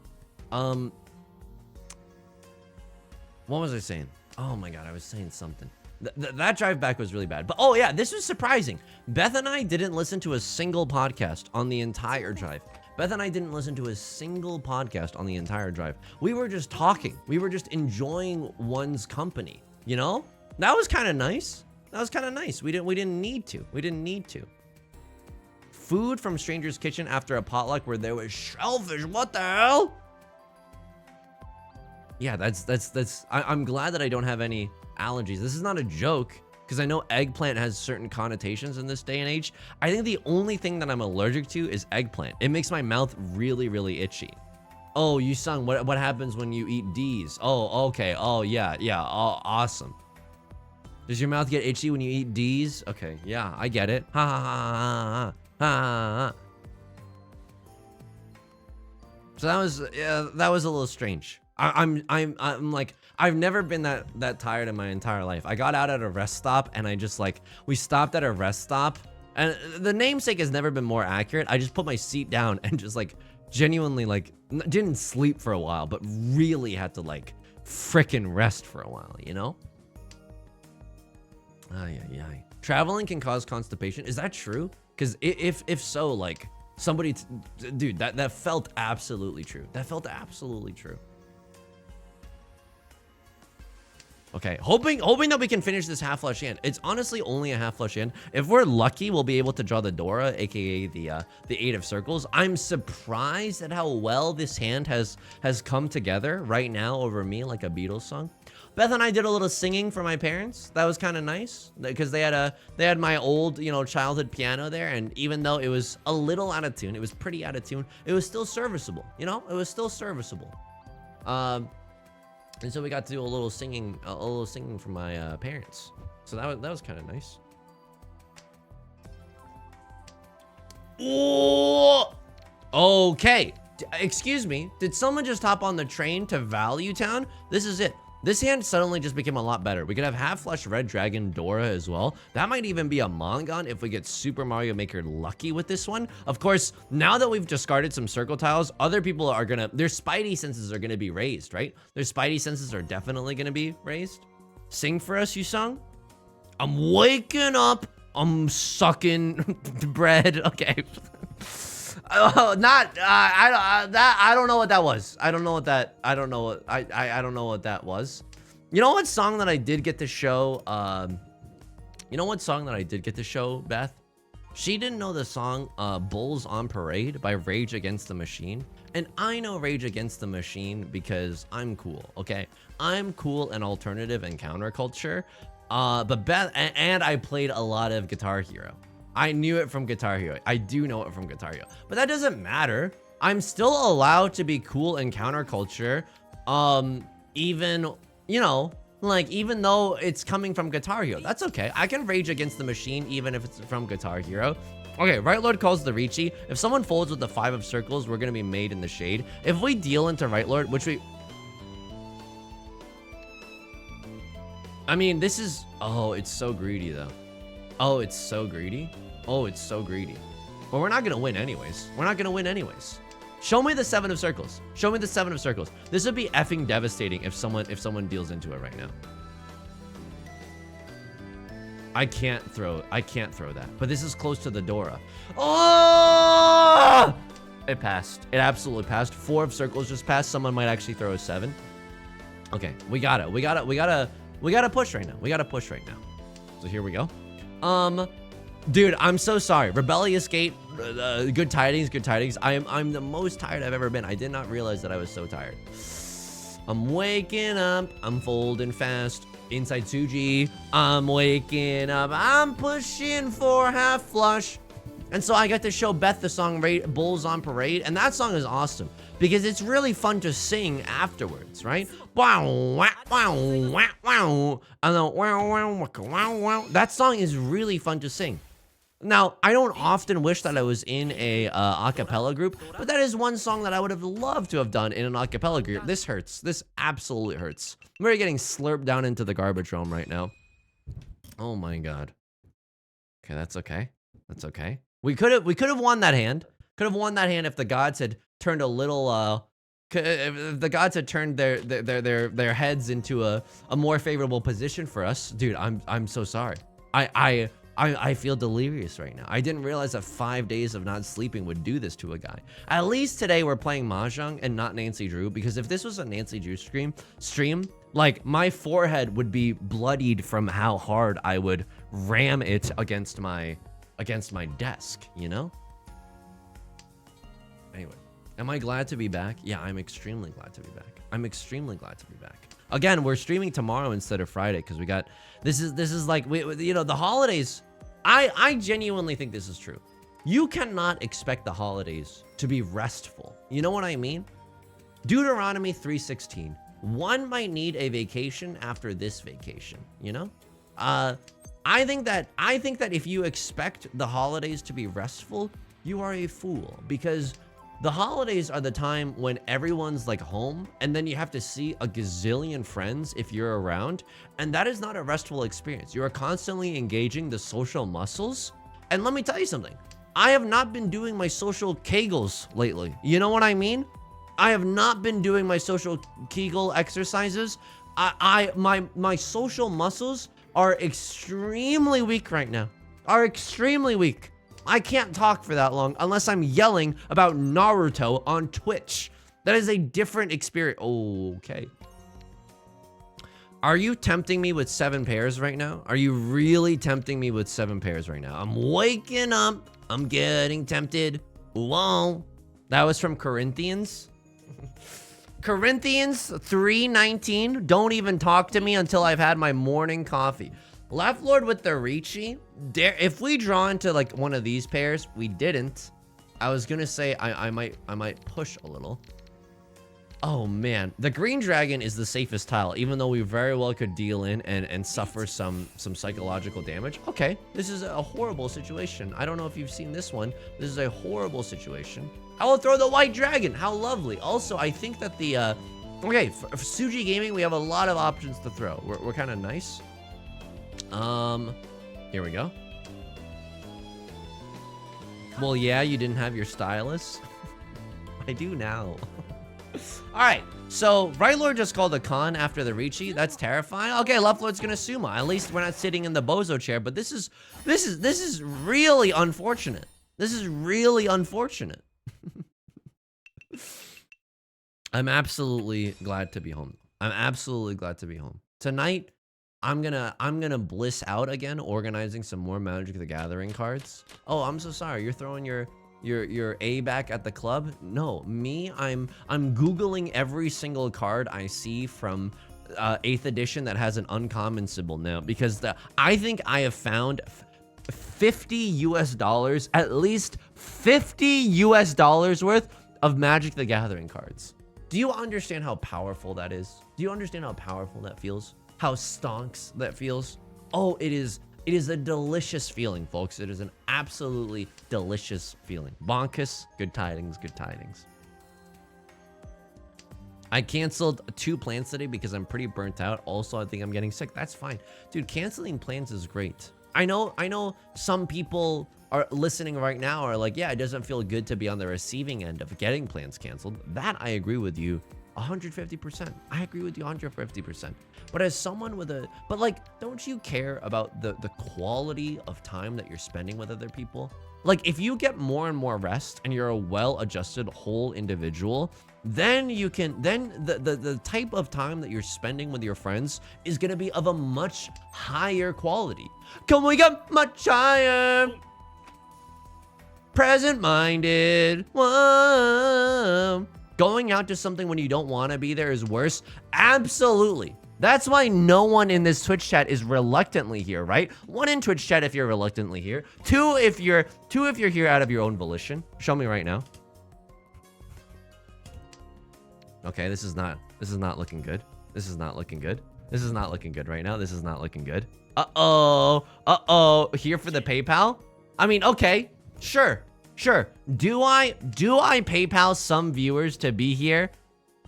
What was I saying? Oh my god, I was saying something. That drive back was really bad. But oh yeah, this was surprising. Beth and I didn't listen to a single podcast on the entire drive. Beth and I didn't listen to a single podcast on the entire drive. We were just talking. We were just enjoying one's company, you know? That was kind of nice. That was kind of nice. We didn't need to. We didn't need to. Food from Stranger's Kitchen after a potluck where there was shellfish. What the hell? Yeah, I'm glad that I don't have any allergies. This is not a joke, because I know eggplant has certain connotations in this day and age. I think the only thing that I'm allergic to is eggplant. It makes my mouth really, really itchy. Oh, you sung. What happens when you eat D's? Oh, okay. Oh, yeah. Oh, awesome. Does your mouth get itchy when you eat D's? Okay, yeah, I get it. Ha ha ha ha ha ha. So that was a little strange. I'm like, I've never been that tired in my entire life. I got out at a rest stop, and I just like, we stopped at a rest stop, and the namesake has never been more accurate. I just put my seat down and just like genuinely like didn't sleep for a while, but really had to like frickin' rest for a while, you know? Ay. Traveling can cause constipation. Is that true? Because if so, like somebody, dude, that felt absolutely true. That felt absolutely true. Okay, hoping that we can finish this half flush hand. It's honestly only a half flush hand. If we're lucky, we'll be able to draw the Dora, aka the 8 of circles. I'm surprised at how well this hand has come together right now over me, like a Beatles song. Beth and I did a little singing for my parents. That was kind of nice because they had my old, you know, childhood piano there, and even though it was a little out of tune, it was pretty out of tune. It was still serviceable, you know. It was still serviceable. And so we got to do a little singing from my parents. So that was kind of nice. Oh, okay. Excuse me. Did someone just hop on the train to Value Town? This is it. This hand suddenly just became a lot better. We could have half flush Red Dragon Dora as well. That might even be a Mongon if we get Super Mario Maker lucky with this one. Of course, now that we've discarded some circle tiles, other people are gonna, their spidey senses are gonna be raised, right? Their spidey senses are definitely gonna be raised. Sing for us, Yusung. I'm waking up. I'm sucking bread. Okay. Oh, not I don't know what that was. I don't know what that was. You know what song that I did get to show? You know what song that I did get to show, Beth? She didn't know the song Bulls on Parade by Rage Against the Machine. And I know Rage Against the Machine because I'm cool, okay? I'm cool and alternative and counterculture. But Beth, and I played a lot of Guitar Hero. I knew it from Guitar Hero. I do know it from Guitar Hero. But that doesn't matter. I'm still allowed to be cool and counterculture. Even, you know, like, even though it's coming from Guitar Hero, that's okay. I can Rage Against the Machine even if it's from Guitar Hero. Okay, Right Lord calls the Ricci. If someone folds with the 5 of circles, we're gonna be made in the shade. If we deal into Right Lord, which we... I mean, this is... Oh, it's so greedy, though. Oh, it's so greedy. Oh, it's so greedy. But we're not gonna win anyways. We're not gonna win anyways. Show me the 7 of circles. Show me the 7 of circles. This would be effing devastating if someone deals into it right now. I can't throw that. But this is close to the Dora. Oh! It passed. It absolutely passed. 4 of circles just passed. Someone might actually throw a 7. Okay, we gotta push right now. We gotta push right now. So here we go. Dude, I'm so sorry. Rebellious Gate, good tidings, good tidings. I'm the most tired I've ever been. I did not realize that I was so tired. I'm waking up. I'm folding fast. Inside Suji. I'm waking up. I'm pushing for half flush. And so I got to show Beth the song Bulls on Parade. And that song is awesome because it's really fun to sing afterwards, right? Wow, wow, wow, wow, wow. And then wow, wow, wow, wow. That song is really fun to sing. Now, I don't often wish that I was in a acapella group, but that is one song that I would have loved to have done in an acapella group. This hurts. This absolutely hurts. We're getting slurped down into the garbage realm right now. Oh my god. Okay, that's okay. That's okay. We could have won that hand. Could have won that hand if the gods had turned a little if the gods had turned their heads into a more favorable position for us. Dude, I'm so sorry. I feel delirious right now. I didn't realize that 5 days of not sleeping would do this to a guy. At least today we're playing Mahjong and not Nancy Drew, because if this was a Nancy Drew stream, like my forehead would be bloodied from how hard I would ram it against my desk, you know? Anyway, am I glad to be back? Yeah, I'm extremely glad to be back. I'm extremely glad to be back. Again, we're streaming tomorrow instead of Friday because we got this is like you know, the holidays. I genuinely think this is true. You cannot expect the holidays to be restful. You know what I mean? Deuteronomy 3:16. One might need a vacation after this vacation, you know? I think that if you expect the holidays to be restful, you are a fool, because the holidays are the time when everyone's like home, and then you have to see a gazillion friends if you're around, and that is not a restful experience. You are constantly engaging the social muscles, and let me tell you something. I have not been doing my social kegels lately. You know what I mean? I have not been doing my social kegel exercises. My social muscles are extremely weak right now. Are extremely weak. I can't talk for that long unless I'm yelling about Naruto on Twitch. That is a different experience. Okay. Are you tempting me with 7 pairs right now? Are you really tempting me with 7 pairs right now? I'm waking up. I'm getting tempted. Whoa. That was from Corinthians. Corinthians 3:19. Don't even talk to me until I've had my morning coffee. Left Lord with the Ricci. If we draw into like one of these pairs, we didn't. I was gonna say I might push a little. Oh man, the green dragon is the safest tile, even though we very well could deal in and suffer some psychological damage. Okay, this is a horrible situation. I don't know if you've seen this one. This is a horrible situation. I will throw the white dragon. How lovely. Also, I think that the okay, for Suji Gaming, we have a lot of options to throw. We're kind of nice. Here we go. Well, yeah, you didn't have your stylus. I do now. All right, so Right Lord just called a con after the Ricci. That's terrifying. Okay, Left Lord's gonna sumo. At least we're not sitting in the bozo chair. But this is really unfortunate. This is really unfortunate. I'm absolutely glad to be home. I'm absolutely glad to be home tonight. I'm gonna bliss out again, organizing some more Magic the Gathering cards. Oh, I'm so sorry. You're throwing your A back at the club? No, me, I'm Googling every single card I see from 8th edition that has an uncommon symbol now, because I think I have found $50 at least $50 worth of Magic the Gathering cards. Do you understand how powerful that is? Do you understand how powerful that feels? How stonks that feels? Oh, it is a delicious feeling, folks. It is an absolutely delicious feeling. Bonkus, good tidings, good tidings. I canceled 2 plans today because I'm pretty burnt out. Also, I think I'm getting sick. That's fine. Dude, canceling plans is great. I know some people are listening right now are like, yeah, it doesn't feel good to be on the receiving end of getting plans canceled. That I agree with you 150%. I agree with you 150%. But as someone with but like, don't you care about the quality of time that you're spending with other people? Like, if you get more and more rest and you're a well-adjusted whole individual, then you can, the type of time that you're spending with your friends is gonna be of a much higher quality. Can we get much higher? Present-minded. Whoa. Going out to something when you don't want to be there is worse. Absolutely. That's why no one in this Twitch chat is reluctantly here, right? 1 in Twitch chat if you're reluctantly here. 2 if you're here out of your own volition. Show me right now. Okay, this is not looking good. This is not looking good. This is not looking good right now. This is not looking good. Uh-oh. Here for the PayPal? I mean, okay. Sure. Do I PayPal some viewers to be here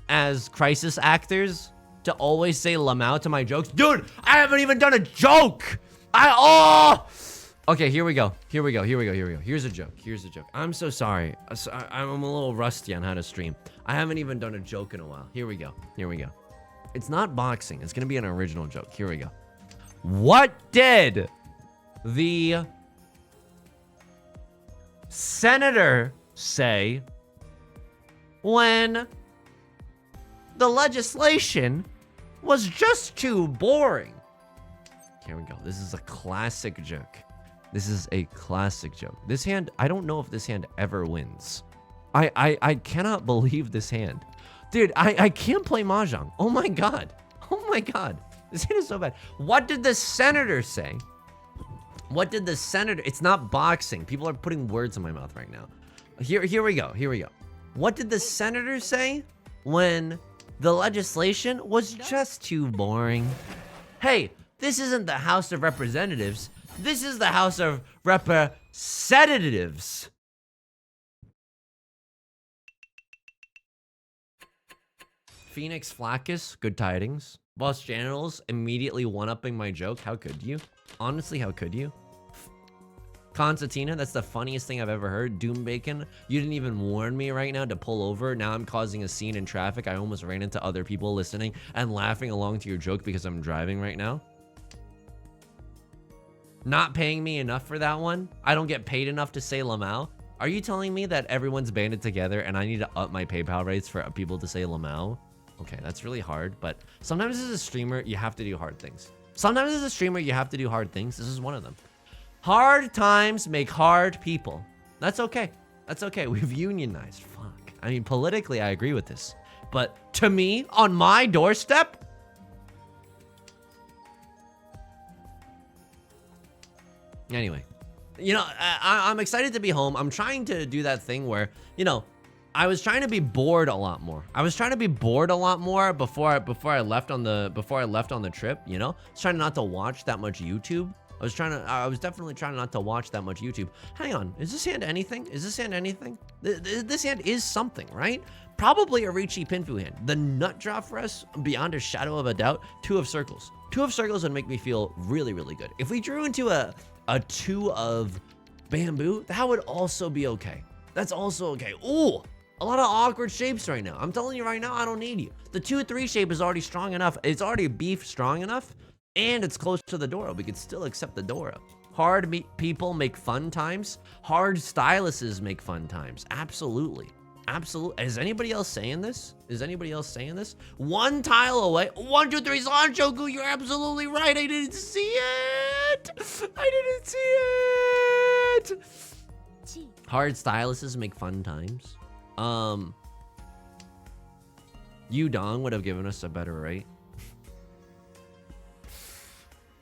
as crisis actors to always say Lamau to my jokes? Dude, I haven't even done a joke. Okay, here we go. Here's a joke. I'm so sorry. I'm a little rusty on how to stream. I haven't even done a joke in a while. Here we go. It's not boxing. It's gonna be an original joke. Here we go. What did the senator say when the legislation was just too boring? Here we go. This is a classic joke. This hand, I don't know if this hand ever wins. I cannot believe this hand. Dude, I can't play Mahjong. Oh my god. This hand is so bad. What did the senator say? It's not boxing. People are putting words in my mouth right now. Here we go. What did the senator say when the legislation was just too boring? Hey, this isn't the House of Representatives. This is the House of Representatives. Phoenix Flackus, good tidings. Boss Janitals immediately one-upping my joke. How could you? Honestly, how could you? Constantina, that's the funniest thing I've ever heard. Doom Bacon, you didn't even warn me right now to pull over. Now I'm causing a scene in traffic. I almost ran into other people listening and laughing along to your joke because I'm driving right now. Not paying me enough for that one. I don't get paid enough to say Lamau. Are you telling me that everyone's banded together and I need to up my PayPal rates for people to say Lamau? Okay, that's really hard, but sometimes as a streamer, you have to do hard things. This is one of them. Hard times make hard people. That's okay. We've unionized. Fuck. I mean, politically, I agree with this. But to me, on my doorstep, anyway, you know, I'm excited to be home. I'm trying to do that thing where, you know, I was trying to be bored a lot more. Before I left on the trip, you know? I was trying not to watch that much YouTube. I was definitely trying not to watch that much YouTube. Hang on, is this hand anything? This hand is something, right? Probably a Ricci Pinfu hand. The nut drop for us, beyond a shadow of a doubt, 2 of circles. 2 of circles would make me feel really, really good. If we drew into a 2 of bamboo, that would also be okay. That's also okay. Ooh, a lot of awkward shapes right now. I'm telling you right now, I don't need you. The 2-3 shape is already strong enough. It's already beef strong enough, and it's close to the Dora. We could still accept the Dora. Hard people make fun times. Hard styluses make fun times. Absolutely. absolutely. Is anybody else saying this? Is anybody else saying this? One tile away. 1, 2, 3, Sanchoku. You're absolutely right. I didn't see it. I didn't see it. Hard styluses make fun times. Yu Dong would have given us a better rate.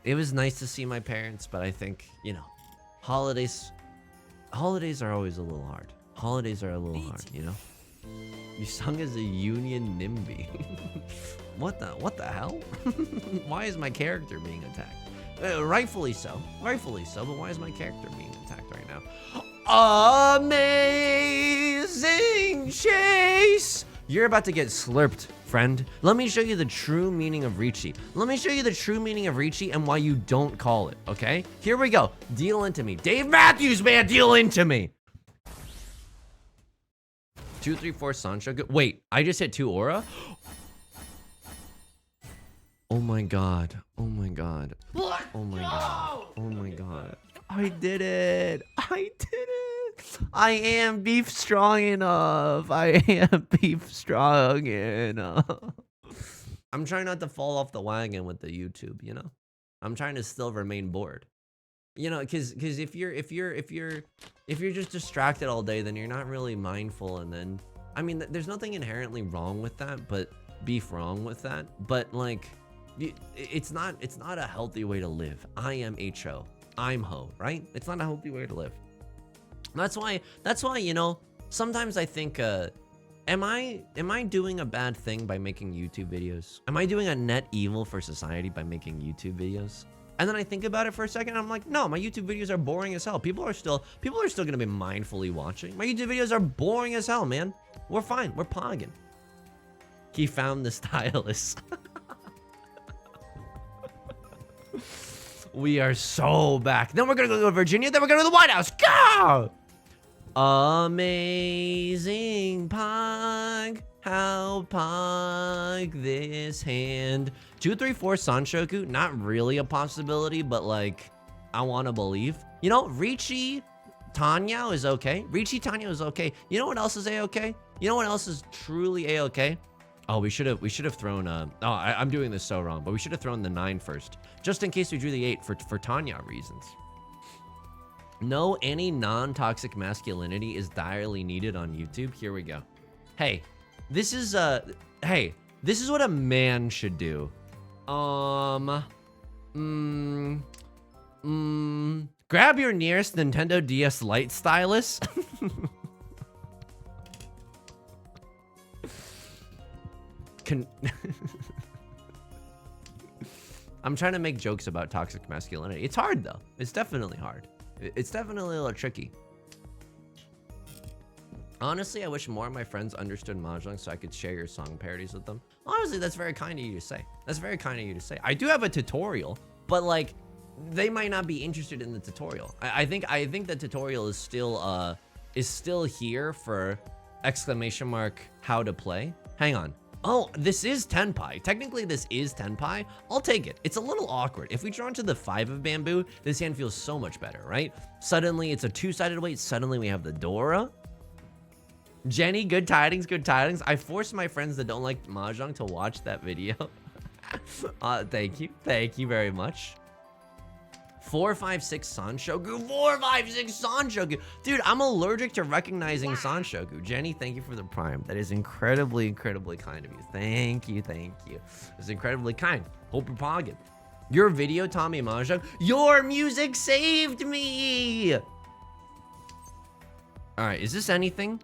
It was nice to see my parents, but I think, you know, holidays are always a little hard. Holidays are a little hard, you know? You sung as a Union NIMBY. What the hell? Why is my character being attacked? Rightfully so, but why is my character being attacked right now? Amazing chase! You're about to get slurped, friend. Let me show you the true meaning of Ricci. Let me show you the true meaning of Ricci and why you don't call it, okay? Here we go. Deal into me. Dave Matthews, man, deal into me. 2, 3, 4, Sancho. Wait, I just hit 2 aura? Oh my god. Oh my god. What? Oh my No! god. Oh my god. I did it. I did it. I am beef strong enough. I am beef strong enough. I'm trying not to fall off the wagon with the YouTube, you know? I'm trying to still remain bored. You know, cause if you're just distracted all day, then you're not really mindful, and then I mean there's nothing inherently wrong with that, but beef wrong with that. But like it's not a healthy way to live. I am HO. I'm ho, right? It's not a healthy way to live. That's why, you know, sometimes I think, am I doing a bad thing by making YouTube videos? Am I doing a net evil for society by making YouTube videos? And then I think about it for a second, and I'm like, no, my YouTube videos are boring as hell. People are still gonna be mindfully watching. My YouTube videos are boring as hell, man. We're fine, we're pogging. He found the stylus. We are so back. Then we're gonna go to Virginia, then we're gonna go to the White House. Go! Amazing Pog. How Pog this hand. 2, 3, 4 Sanshoku. Not really a possibility, but like, I wanna believe. You know, Ricci Tanya is okay. Ricci Tanya is okay. You know what else is A-okay? You know what else is truly A-okay? Oh, we should have thrown I'm doing this so wrong, but we should have thrown the 9 first, just in case we drew the 8 for Tanya reasons. No, any non-toxic masculinity is direly needed on YouTube. Here we go. Hey, this is what a man should do. Grab your nearest Nintendo DS Lite stylus. I'm trying to make jokes about toxic masculinity. It's hard though. It's definitely hard. It's definitely a little tricky. Honestly, I wish more of my friends understood Mahjong so I could share your song parodies with them. Honestly, that's very kind of you to say. That's very kind of you to say. I do have a tutorial, but like, they might not be interested in the tutorial. I think the tutorial is still here for exclamation mark how to play. Hang on. Oh, this is Tenpai. Technically, this is Tenpai. I'll take it. It's a little awkward. If we draw into the 5 of bamboo, this hand feels so much better, right? Suddenly, it's a 2-sided weight. Suddenly, we have the Dora. Jenny, good tidings, good tidings. I forced my friends that don't like Mahjong to watch that video. Thank you. Thank you very much. 4, 5, 6 Sanshoku. 4, 5, 6 Sanshoku. Dude, I'm allergic to recognizing Sanshoku. Jenny, thank you for the prime. That is incredibly, incredibly kind of you. Thank you, thank you. It's incredibly kind. Hope you're pogging. Your video, Tommy Mahjong. Your music saved me. All right, is this anything?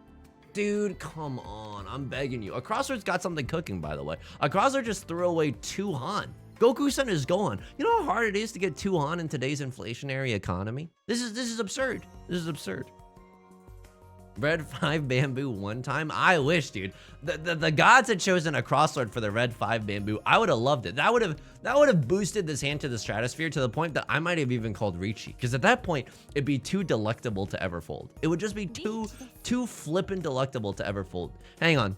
Dude, come on. I'm begging you. A Crossroads got something cooking, by the way. A Crossroads just threw away 2 Han. Goku-san is gone. You know how hard it is to get 2 Han in today's inflationary economy? This is absurd. This is absurd. Red 5 bamboo 1 time. I wish, dude. The gods had chosen a crossword for the red 5 bamboo. I would have loved it. That would have boosted this hand to the stratosphere to the point that I might have even called Ricci. Because at that point, it'd be too delectable to ever fold. It would just be too flippin' delectable to ever fold. Hang on.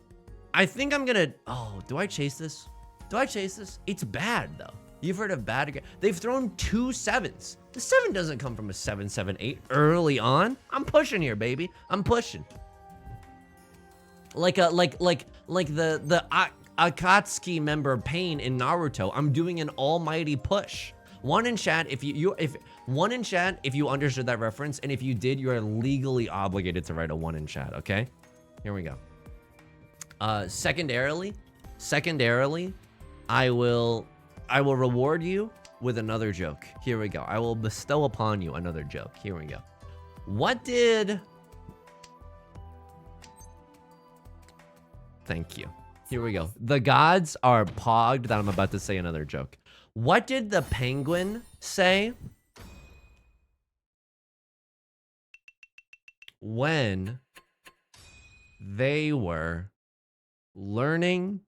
I think I'm gonna. Oh, do I chase this? Do I chase this? It's bad though. You've heard of bad. They've thrown 2 7s. The 7 doesn't come from a 7, 7, 8 early on. I'm pushing here, baby. I'm pushing. like the Akatsuki member Pain in Naruto. I'm doing an almighty push. One in chat if you understood that reference, and if you did, you are legally obligated to write a 1 in chat. Okay, here we go. Secondarily, I will reward you with another joke. Here we go. I will bestow upon you another joke. Here we go. Thank you. Here we go. The gods are pogged that I'm about to say another joke. What did the penguin say when they were learning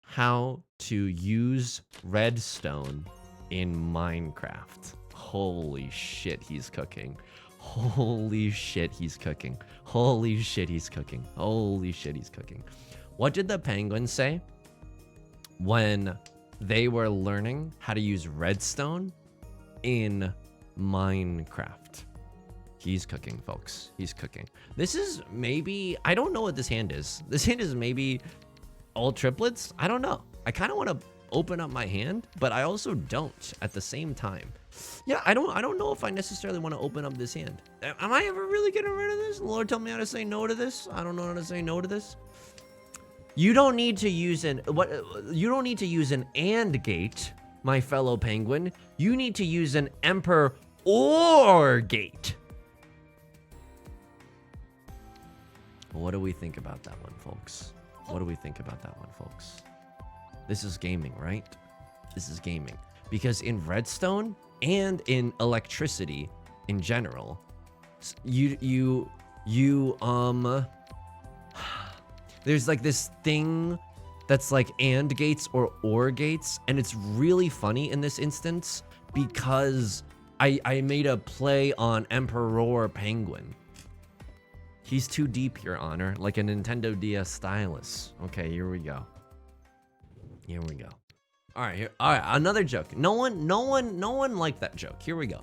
how to use redstone in Minecraft? Holy shit, he's cooking. Holy shit, he's cooking. Holy shit, he's cooking. Holy shit, he's cooking. What did the penguin say when they were learning how to use redstone in Minecraft? He's cooking, folks. He's cooking. This is maybe, I don't know what this hand is. This hand is maybe all triplets. I don't know. I kind of want to open up my hand, but I also don't at the same time. Yeah, I don't know if I necessarily want to open up this hand. Am I ever really getting rid of this? The Lord told me how to say no to this. I don't know how to say no to this. You don't need to use an AND gate, my fellow penguin. You need to use an emperor OR gate. What do we think about that one, folks? What do we think about that one, folks? This is gaming, right? This is gaming. Because in redstone and in electricity in general, there's like this thing that's like AND gates or OR gates, and it's really funny in this instance because I made a play on Emperor Penguin. He's too deep, Your Honor, like a Nintendo DS stylus. Okay, here we go. Here we go. All right, another joke. No one liked that joke. Here we go.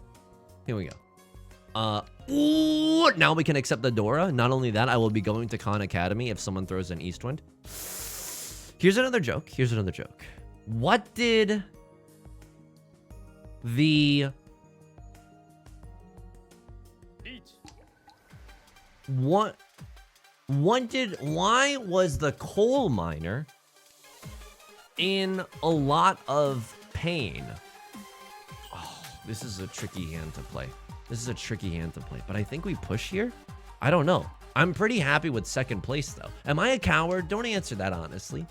Ooh, now we can accept the Dora. Not only that, I will be going to Khan Academy if someone throws an Eastwind. Here's another joke. What did the... Why was the coal miner in a lot of pain? Oh, this is a tricky hand to play. But I think we push here. I don't know. I'm pretty happy with second place though. Am I a coward? Don't answer that honestly.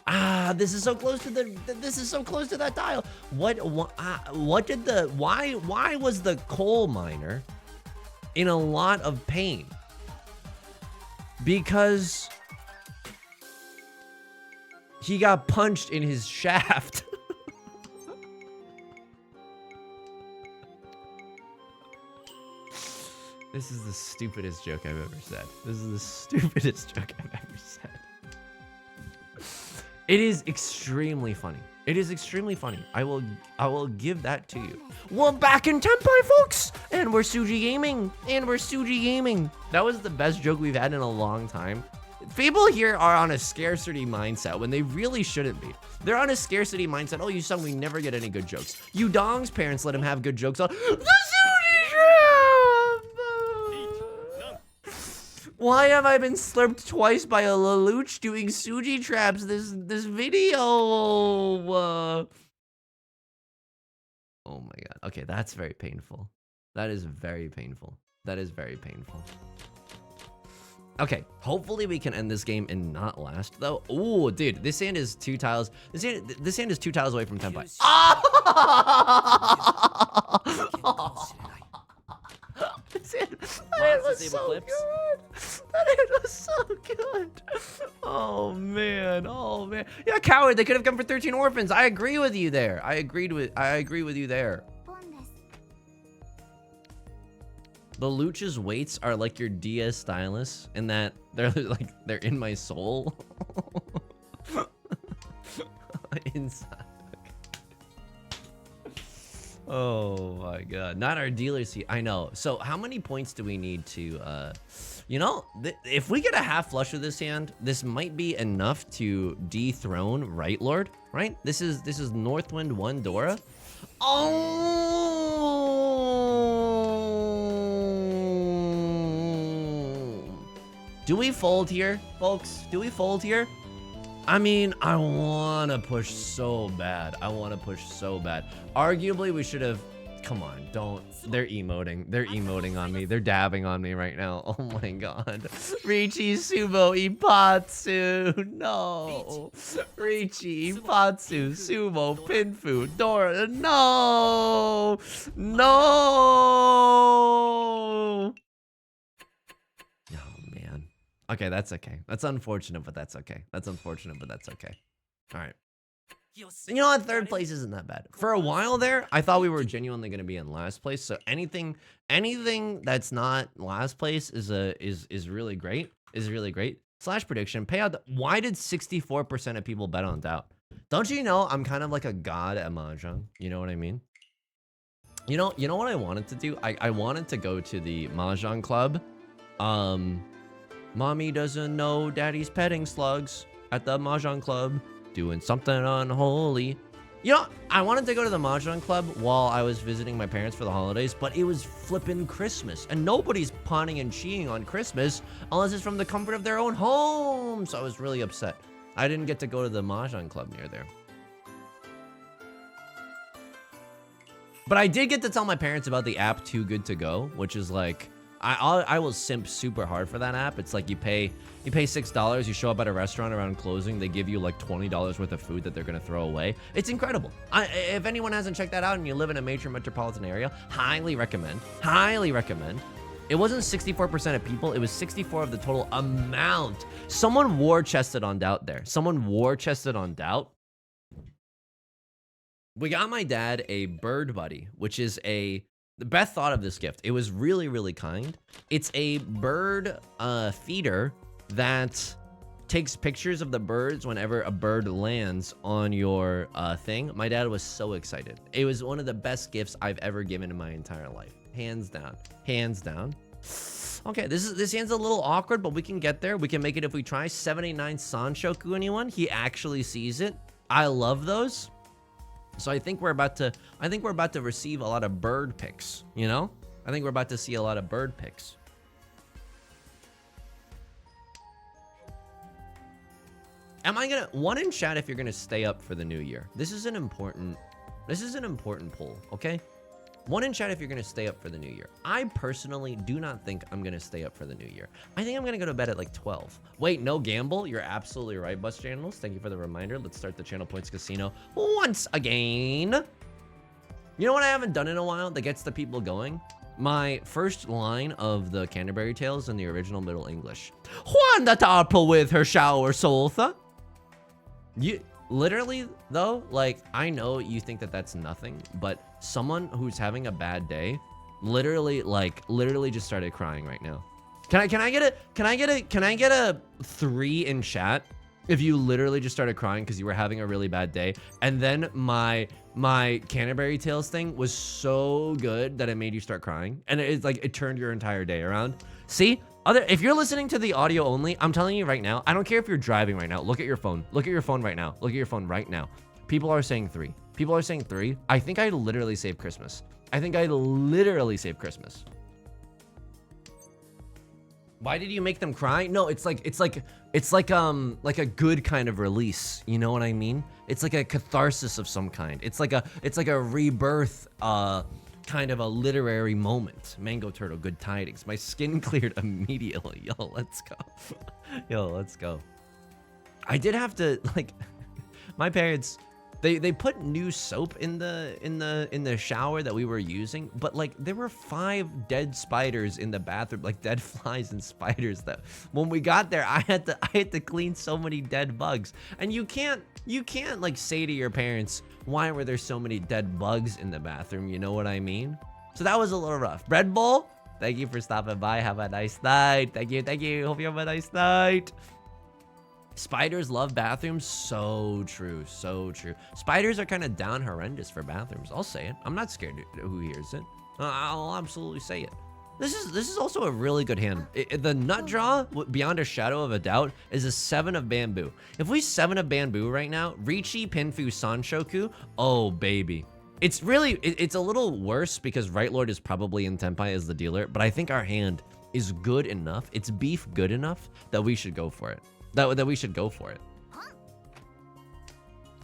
Ah, this is so close to that dial. Why was the coal miner in a lot of pain? Because he got punched in his shaft. This is the stupidest joke I've ever said. It is extremely funny. I will give that to you. We're back in Tenpai, folks, and we're Suji Gaming. That was the best joke we've had in a long time. People here are on a scarcity mindset when they really shouldn't be. They're on a scarcity mindset. Oh, you son, we never get any good jokes. You Dong's parents let him have good jokes on the Suji Trap. Why have I been slurped twice by a Lelouch doing Suji traps this video? Oh my god. Okay, that's very painful. That is very painful. Okay, hopefully we can end this game and not last though. Oh, dude, this hand is 2 tiles. This hand is 2 tiles away from Tenpai. That was so good. Oh man. Yeah, coward. They could have come for 13 orphans. I agree with you there. I agree with you there. The Luch's weights are like your DS stylus in that they're in my soul. Inside. Oh my god. Not our dealer seat. I know. So how many points do we need to You know, if we get a half flush with this hand, this might be enough to dethrone Right Lord, right? This is Northwind 1 Dora. Oh! Do we fold here, folks? Do we fold here? I mean, I want to push so bad. I want to push so bad. Arguably, we should have... Come on, don't. They're emoting. They're emoting on me. They're dabbing on me right now. Oh my god. Richi, Sumo, Ipatsu. No. Richi, Ipatsu, Sumo, Pinfu, Dora. No. No. Oh man. Okay, that's okay. That's unfortunate, but that's okay. That's unfortunate, but that's okay. All right. You know what? Third place isn't that bad. For a while there, I thought we were genuinely going to be in last place. So anything that's not last place is really great. Is really great. Slash prediction payout. Why did 64% of people bet on doubt? Don't you know I'm kind of like a god at mahjong? You know what I mean? You know what I wanted to do? I wanted to go to the mahjong club. Mommy doesn't know daddy's petting slugs at the mahjong club. Doing something unholy. You know, I wanted to go to the mahjong club while I was visiting my parents for the holidays, but it was flipping Christmas, and nobody's pawning and cheating on Christmas unless it's from the comfort of their own home. So I was really upset. I didn't get to go to the mahjong club near there. But I did get to tell my parents about the app Too Good To Go, which is like, I will simp super hard for that app. It's like you pay $6, you show up at a restaurant around closing, they give you like $20 worth of food that they're gonna throw away. It's incredible. If anyone hasn't checked that out and you live in a major metropolitan area, highly recommend. Highly recommend. It wasn't 64% of people, it was 64 of the total amount. Someone war chested on doubt there. Someone war chested on doubt. We got my dad a bird buddy, which is Beth thought of this gift. It was really, really kind. It's a bird feeder that takes pictures of the birds whenever a bird lands on your thing. My dad was so excited. It was one of the best gifts I've ever given in my entire life. Hands down. Hands down. Okay, this hand's a little awkward, but we can get there. We can make it if we try. 789 Sanshoku, anyone? He actually sees it. I love those. So I think we're about to receive a lot of bird pics, you know? I think we're about to see a lot of bird pics. Am I gonna one in chat if you're gonna stay up for the new year? This is an important poll, okay? One in chat if you're gonna stay up for the new year. I personally do not think I'm gonna stay up for the new year. I think I'm gonna go to bed at like 12. Wait, no gamble? You're absolutely right, Bus Channels. Thank you for the reminder. Let's start the Channel Points Casino once again. You know what I haven't done in a while that gets the people going? My first line of the Canterbury Tales in the original Middle English. Juan the Tarple with her shower salsa. You literally though, like, I know you think that that's nothing, but someone who's having a bad day literally just started crying right now. Can I get a 3 in chat if you literally just started crying because you were having a really bad day, and then my Canterbury Tales thing was so good that it made you start crying, and it's like it turned your entire day around. See? If you're listening to the audio only, I'm telling you right now, I don't care if you're driving right now. Look at your phone. Look at your phone right now. Look at your phone right now. People are saying 3. People are saying 3. I think I literally saved Christmas. I think I literally saved Christmas. Why did you make them cry? No, it's like a good kind of release. You know what I mean? It's like a catharsis of some kind. It's like a rebirth, kind of a literary moment. Mango Turtle, good tidings. My skin cleared immediately. Yo, let's go. Yo, let's go. I did have to, like, my parents, they put new soap in the shower that we were using, but like there were 5 dead spiders in the bathroom, like dead flies and spiders, that when we got there I had to clean so many dead bugs. And you can't like say to your parents, why were there so many dead bugs in the bathroom? You know what I mean? So that was a little rough. Red Bull, thank you for stopping by. Have a nice night. Thank you. Hope you have a nice night. Spiders love bathrooms. So true. So true. Spiders are kind of down horrendous for bathrooms. I'll say it. I'm not scared of who hears it. I'll absolutely say it. This is also a really good hand. The nut draw, beyond a shadow of a doubt, is a 7 of bamboo. If we 7 of bamboo right now, Riichi, Pinfu, Sanshoku, oh baby. It's really, it's a little worse because Right Lord is probably in Tenpai as the dealer, but I think our hand is good enough. It's beef good enough that we should go for it. That we should go for it.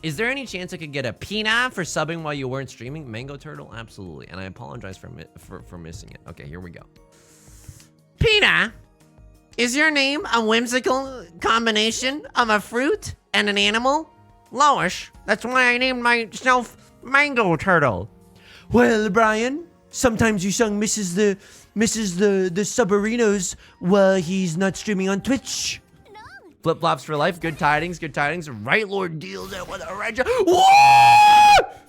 Is there any chance I could get a Pina for subbing while you weren't streaming? Mango Turtle? Absolutely. And I apologize for missing it. Okay, here we go. Pina, is your name a whimsical combination of a fruit and an animal? Lowish. That's why I named myself Mango Turtle. Well, Brian, sometimes you sung misses the Submarinos while he's not streaming on Twitch. Flip-flops for life. Good tidings. Good tidings. Right Lord deals it with a red. What?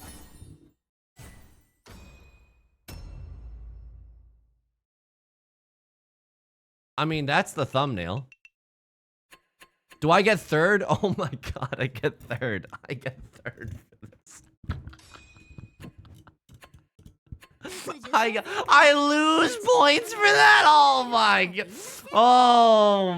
I mean, that's the thumbnail. Do I get third? Oh my god, I get third. I get third for this. I lose points for that. Oh my god. Oh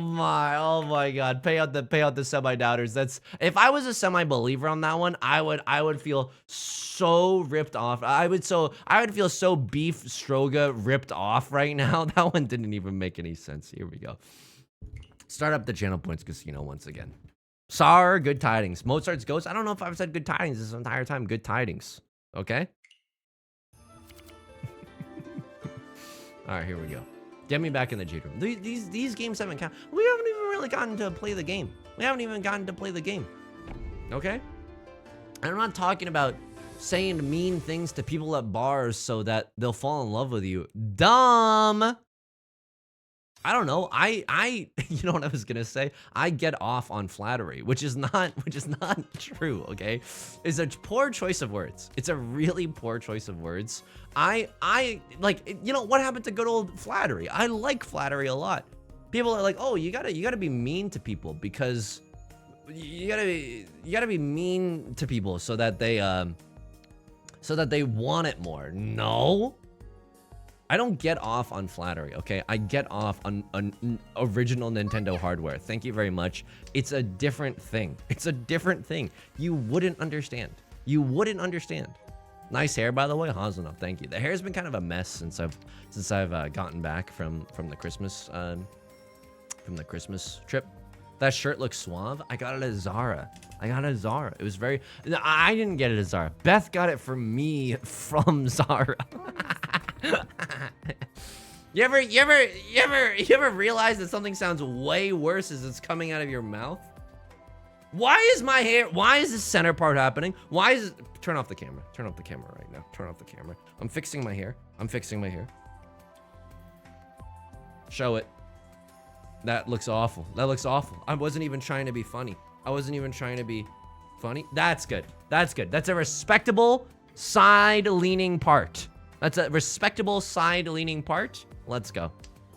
my god. Pay out the semi-doubters. That's, if I was a semi-believer on that one, I would feel so ripped off. I would feel so beef stroga ripped off right now. That one didn't even make any sense. Here we go. Start up the channel points casino once again. Sar, good tidings. Mozart's ghost. I don't know if I've said good tidings this entire time. Good tidings. Okay. All right, here we go. Get me back in the G room. These games haven't counted. We haven't even really gotten to play the game. We haven't even gotten to play the game. Okay? And I'm not talking about saying mean things to people at bars so that they'll fall in love with you. Dumb. I don't know. You know what I was gonna say? I get off on flattery, which is not true. Okay, it's a poor choice of words. It's a really poor choice of words. I like, you know, what happened to good old flattery? I like flattery a lot. People are like, oh, you gotta be mean to people because you gotta be mean to people so that they want it more. No. I don't get off on flattery, okay? I get off on original Nintendo hardware. Thank you very much. It's a different thing. It's a different thing. You wouldn't understand. You wouldn't understand. Nice hair, by the way. Hazelnut, thank you. The hair's been kind of a mess since I've gotten back from the Christmas trip. That shirt looks suave. I got it at Zara. It was very. I didn't get it at Zara. Beth got it for me from Zara. You ever realize that something sounds way worse as it's coming out of your mouth? Why is my hair? Why is this center part happening? Why is it? Turn off the camera. Turn off the camera right now. Turn off the camera. I'm fixing my hair. Show it. That looks awful. That looks awful. I wasn't even trying to be funny. That's good. That's good. That's a respectable side-leaning part. That's a respectable side-leaning part. Let's go.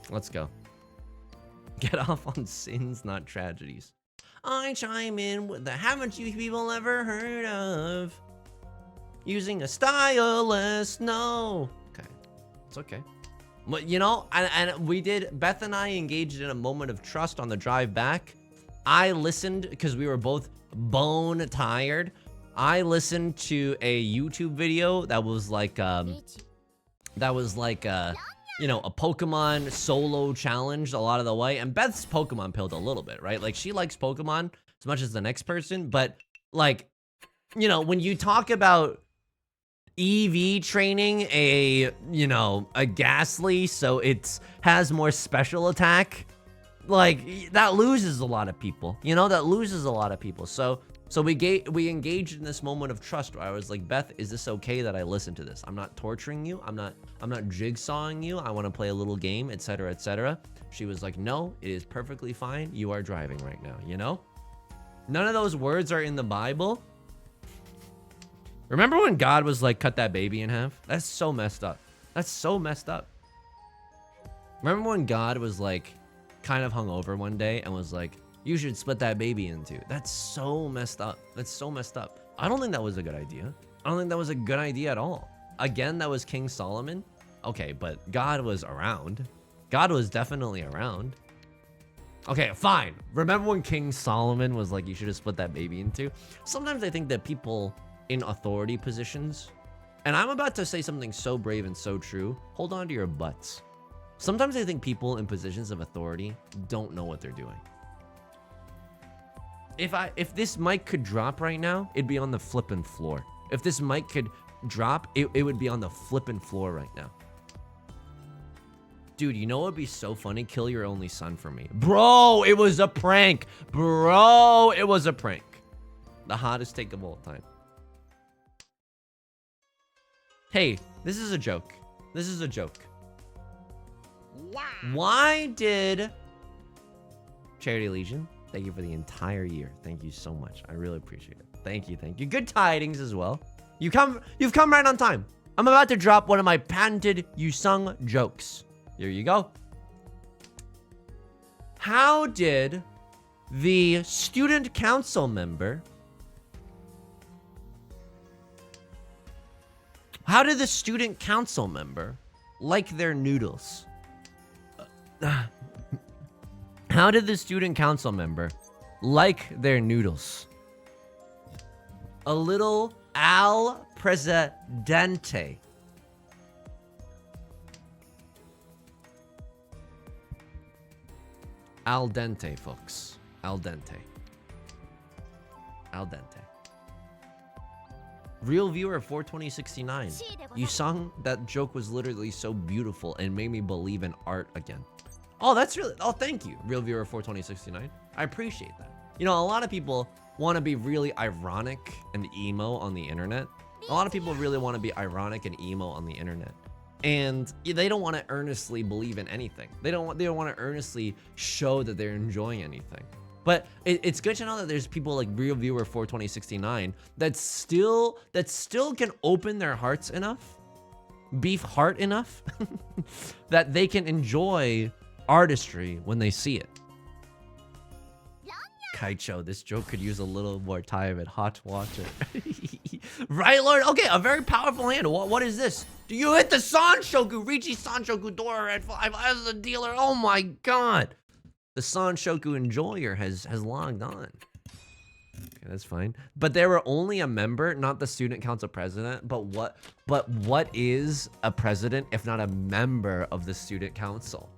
Let's go. Get off on sins, not tragedies. I chime in with the haven't you people ever heard of using a stylus? No. Okay. It's okay. But you know, and we did, Beth and I engaged in a moment of trust on the drive back. I listened because we were both bone tired. I listened to a YouTube video that was like, you know, a Pokemon solo challenge a lot of the way. And Beth's Pokemon pilled a little bit, right? Like, she likes Pokemon as much as the next person. But, like, you know, when you talk about EV training you know, a Ghastly so it has more special attack, like, that loses a lot of people. You know, that loses a lot of people. So we engaged in this moment of trust where I was like, Beth, is this okay that I listen to this? I'm not torturing you. I'm not jigsawing you. I want to play a little game, etc., etc. She was like, no, it is perfectly fine. You are driving right now, you know? None of those words are in the Bible. Remember when God was like, cut that baby in half? That's so messed up. That's so messed up. Remember when God was like kind of hungover one day and was like, you should split that baby in two? That's so messed up. That's so messed up. I don't think that was a good idea. I don't think that was a good idea at all. Again, that was King Solomon. okay, but God was around. God was definitely around. Okay, fine. Remember when King Solomon was like, you should have split that baby in two? Sometimes I think that people in authority positions, and I'm about to say something so brave and so true, hold on to your butts. Sometimes I think people in positions of authority don't know what they're doing. If this mic could drop right now, it'd be on the flippin' floor. If this mic could drop, it would be on the flippin' floor right now. Dude, you know what would be so funny? Kill your only son for me. Bro, it was a prank. Bro, it was a prank. The hottest take of all time. Hey, this is a joke. This is a joke. Wow. Why did Charity Legion, thank you for the entire year. Thank you so much. I really appreciate it. Thank you, thank you. Good tidings as well. You've come right on time. I'm about to drop one of my patented Yusung jokes. Here you go. How did the student council member like their noodles? How did the student council member like their noodles? A little al presidente. Al dente, folks. Al dente. Al dente. Real viewer 42069. You sung that joke was literally so beautiful and made me believe in art again. Oh, that's really, oh, thank you, real viewer 42069. I appreciate that. You know, a lot of people want to be really ironic and emo on the internet. A lot of people really want to be ironic and emo on the internet. And they don't want to earnestly believe in anything. They don't want to earnestly show that they're enjoying anything. But it's good to know that there's people like Real Viewer 42069 that still can open their hearts enough, beef heart enough, that they can enjoy artistry when they see it. Kaicho, this joke could use a little more time at hot water. Right, Lord? Okay, a very powerful hand. What is this? Do you hit the Sanshoku? Riichi Sanshoku door at 5 as a dealer. Oh my god. The Sanshoku enjoyer has logged on. Okay, that's fine. But they were only a member, not the student council president. But what is a president if not a member of the student council?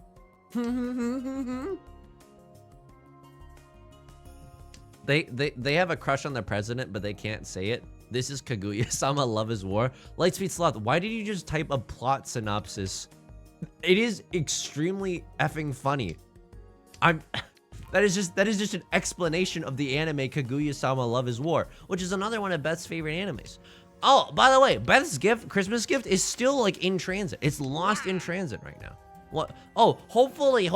They have a crush on the president, but they can't say it. This is Kaguya-sama, Love is War. Lightspeed Sloth, why did you just type a plot synopsis? It is extremely effing funny. That is just an explanation of the anime Kaguya-sama, Love is War, which is another one of Beth's favorite animes. Oh, by the way, Beth's Christmas gift is still like in transit. It's lost in transit right now. What? Oh, hopefully,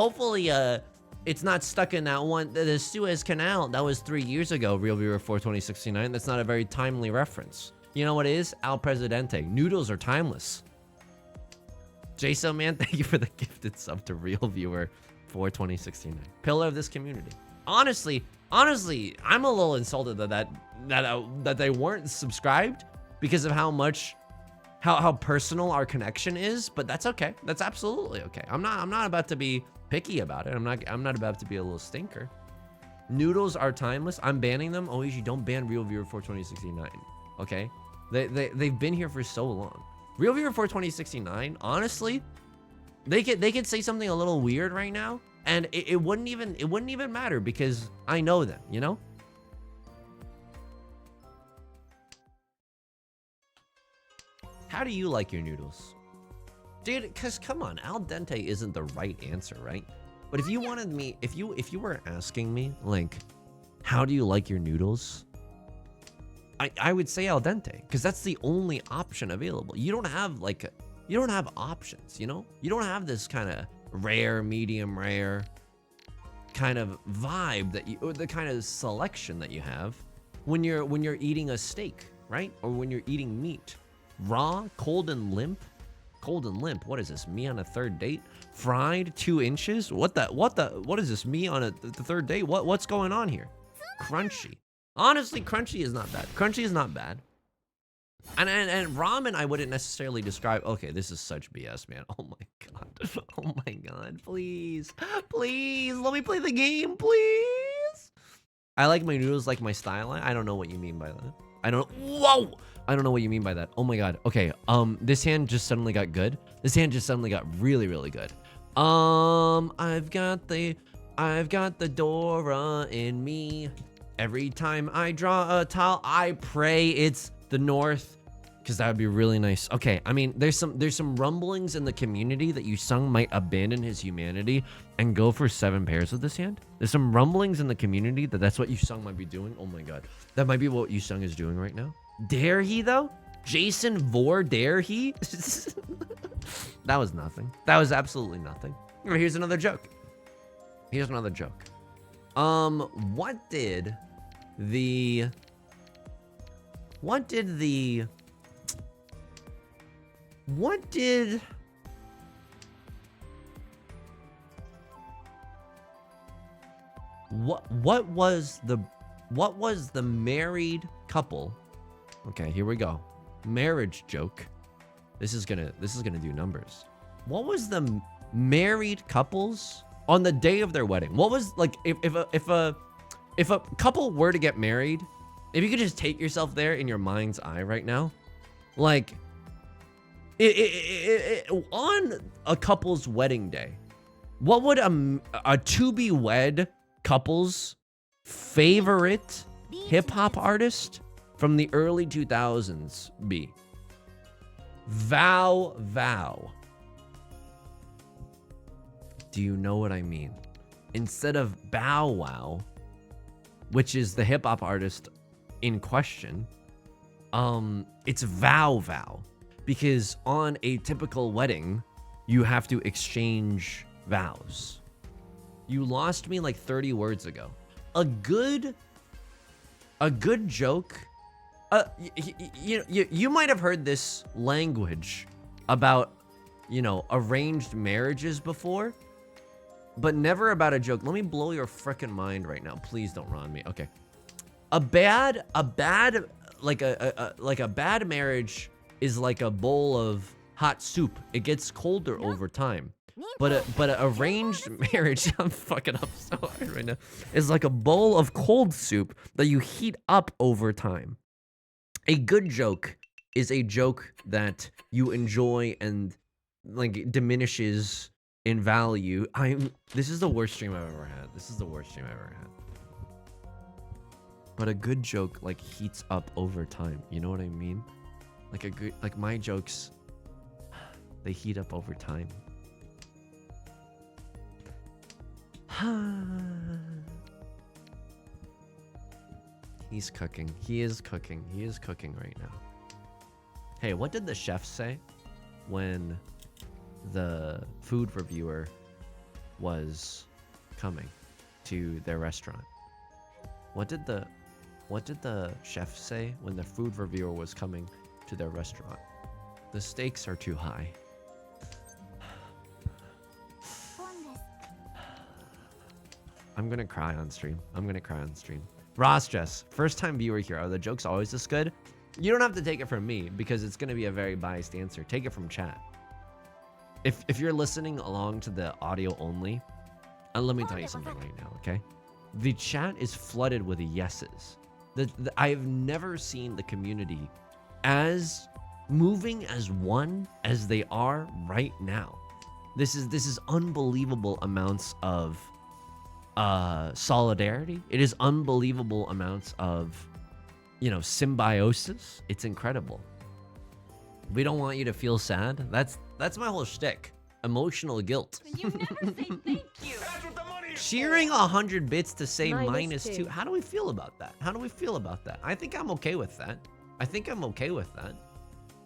it's not stuck in that one, the Suez Canal. That was 3 years ago, Real Viewer 42069. That's not a very timely reference. You know what it is? Al Presidente. Noodles are timeless. Jason, man, thank you for the gifted sub to Real Viewer 42069. Pillar of this community. Honestly, I'm a little insulted that they weren't subscribed because of how personal our connection is, but that's okay. That's absolutely okay. I'm not about to be picky about it. I'm not about to be a little stinker. Noodles are timeless. I'm banning them. Oh, you don't ban Real Viewer 42069. Okay? They've been here for so long. Real Viewer 42069, honestly, they could say something a little weird right now, and it wouldn't even matter because I know them, you know? How do you like your noodles? Dude, cause come on, al dente isn't the right answer, right? But if you wanted me, if you were asking me, like, how do you like your noodles? I would say al dente, because that's the only option available. You don't have options, you know? You don't have this kind of rare, medium rare kind of vibe or the kind of selection that you have when you're eating a steak, right? Or when you're eating meat. Raw, cold and limp. Cold and limp. What is this? Me on a third date? Fried 2 inches? What is this? Me on the third date? What's going on here? Crunchy. Honestly, crunchy is not bad. Crunchy is not bad. And ramen, I wouldn't necessarily describe. Okay, this is such BS, man. Oh my god. Oh my god. Please, please, let me play the game, please. I like my noodles like my style. I don't know what you mean by that. I don't. Whoa. I don't know what you mean by that. Oh my god. Okay. This hand just suddenly got good. This hand just suddenly got really, really good. I've got the Dora in me. Every time I draw a tile, I pray it's the north, because that would be really nice. Okay, I mean, there's some rumblings in the community that Yusung might abandon his humanity and go for 7 pairs with this hand. There's some rumblings in the community that that's what Yusung might be doing. Oh my god, that might be what Yusung is doing right now. Dare he though? Jason Vor, dare he? That was nothing. That was absolutely nothing. Here's another joke. Here's another joke. What did the married couple? Okay, here we go. Marriage joke. This is gonna do numbers. What was the married couples on the day of their wedding? What was, like, if a couple were to get married, if you could just take yourself there in your mind's eye right now, like on a couple's wedding day, what would a to-be-wed couple's favorite hip-hop artist from the early 2000s be? Vow. Do you know what I mean? Instead of Bow Wow, which is the hip-hop artist in question, it's Vow. Because on a typical wedding, you have to exchange vows. You lost me like 30 words ago. A good joke. You might have heard this language about, arranged marriages before, but never about a joke. Let me blow your frickin' mind right now. Please don't run me. Okay. A bad marriage is like a bowl of hot soup. It gets colder over time. But a arranged marriage, I'm fucking up so hard right now, is like a bowl of cold soup that you heat up over time. A good joke is a joke that you enjoy and like diminishes in value. This is the worst stream I've ever had. But a good joke like heats up over time. You know what I mean? Like my jokes, they heat up over time. He's cooking. He is cooking right now. Hey, what did the chef say when the food reviewer was coming to their restaurant? What did the chef say when the food reviewer was coming to their restaurant? The stakes are too high. I'm gonna cry on stream. Ross Jess, first time viewer here. Are the jokes always this good? You don't have to take it from me because it's gonna be a very biased answer. Take it from chat. If you're listening along to the audio only, let me tell you something right now, okay? The chat is flooded with yeses. I've never seen the community as moving as one as they are right now. This is unbelievable amounts of solidarity. It is unbelievable amounts of, symbiosis. It's incredible. We don't want you to feel sad. That's my whole shtick. Emotional guilt. You never say thank you. Cheering 100 bits to say -2. -2. How do we feel about that? I think I'm okay with that.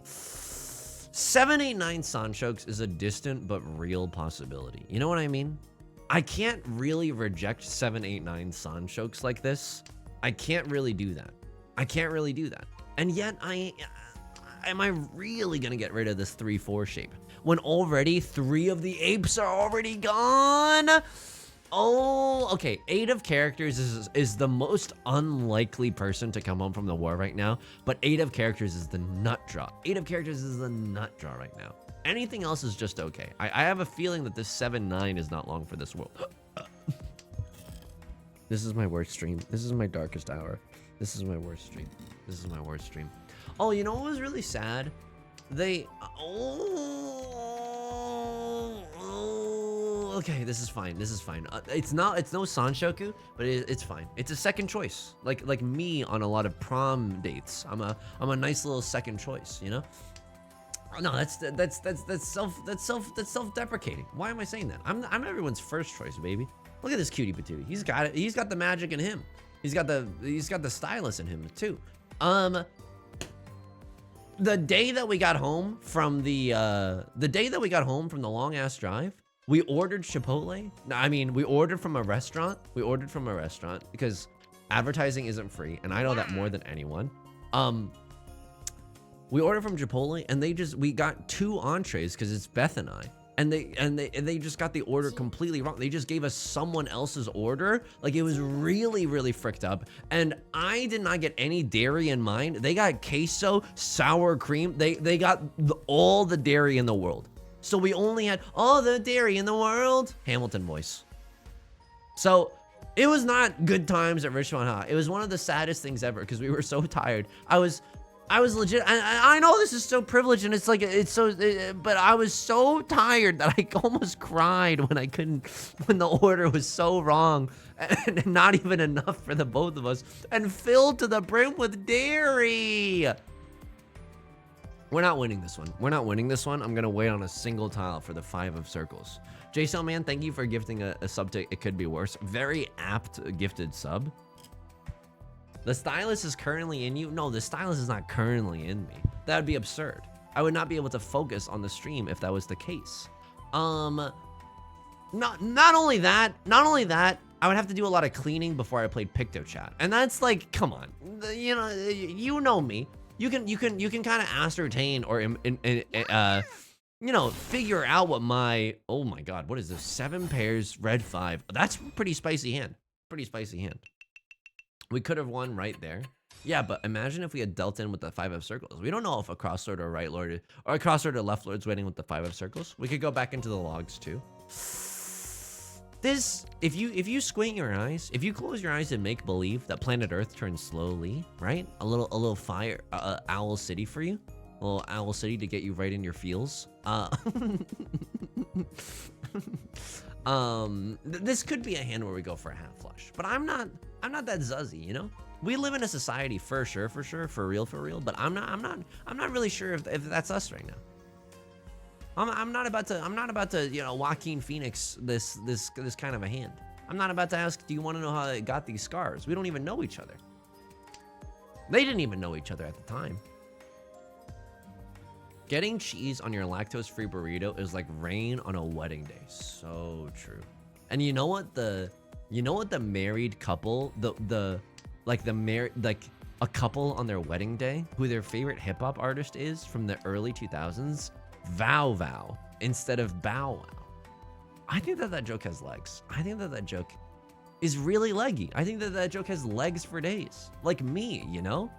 789 Sanchokes is a distant but real possibility. You know what I mean? I can't really reject 789 Sanchokes like this. I can't really do that. And yet am I really gonna get rid of this 3-4 shape when already 3 of the apes are already gone? Oh, okay. 8 of characters is the most unlikely person to come home from the war right now, but 8 of characters is the nut draw. 8 of characters is the nut draw right now. Anything else is just okay. I have a feeling that this 7-9 is not long for this world. This is my worst stream. This is my darkest hour. This is my worst stream. This is my worst stream. Oh, you know what was really sad? They... Okay, this is fine. This is fine. It's no Sanshoku, but it's fine. It's a second choice. Like me on a lot of prom dates. I'm a nice little second choice, you know? No, that's self-deprecating. Why am I saying that? I'm everyone's first choice, baby. Look at this cutie patootie. He's got it. He's got the magic in him. He's got the stylus in him too. The day that we got home from the long ass drive, we ordered Chipotle. No, I mean, we ordered from a restaurant. We ordered from a restaurant because advertising isn't free, and I know that more than anyone. We ordered from Chipotle, and we got 2 entrees because it's Beth and I. And they just got the order completely wrong. They just gave us someone else's order. Like, it was really, really fricked up. And I did not get any dairy in mine. They got queso, sour cream. They got all the dairy in the world. So we only had all the dairy in the world. Hamilton voice. So it was not good times at Richmond High. It was one of the saddest things ever because we were so tired. I was legit, and I know this is so privileged, and it's like, but I was so tired that I almost cried when the order was so wrong, and not even enough for the both of us, and filled to the brim with dairy. We're not winning this one. We're not winning this one. I'm gonna wait on a single tile for the 5 of circles. JSL man, thank you for gifting a sub to It Could Be Worse. Very apt gifted sub. The stylus is currently in you? No, the stylus is not currently in me. That would be absurd. I would not be able to focus on the stream if that was the case. Not only that, I would have to do a lot of cleaning before I played PictoChat. And that's like, come on. You know me. You can kind of ascertain or figure out what my, oh my god, what is this? 7 pairs, red 5. That's pretty spicy hand. Pretty spicy hand. We could have won right there. Yeah, but imagine if we had dealt in with the 5 of circles. We don't know if a crossword or right lord or a crossword or left lord's waiting with the 5 of circles. We could go back into the logs too. This, if you squint your eyes, if you close your eyes and make believe that planet Earth turns slowly, right? A little fire, owl city for you, a little owl city to get you right in your feels. This could be a hand where we go for a half flush, but I'm not that zuzzy, you know? We live in a society for sure, for real, but I'm not really sure if that's us right now. I'm not about to, Joaquin Phoenix this kind of a hand. I'm not about to ask, do you want to know how they got these scars? We don't even know each other. They didn't even know each other at the time. Getting cheese on your lactose-free burrito is like rain on a wedding day. So true. And you know what the married couple, a couple on their wedding day, who their favorite hip hop artist is from the early 2000s, Vow instead of Bow Wow. I think that joke has legs. I think that joke is really leggy. I think that joke has legs for days. Like me, you know?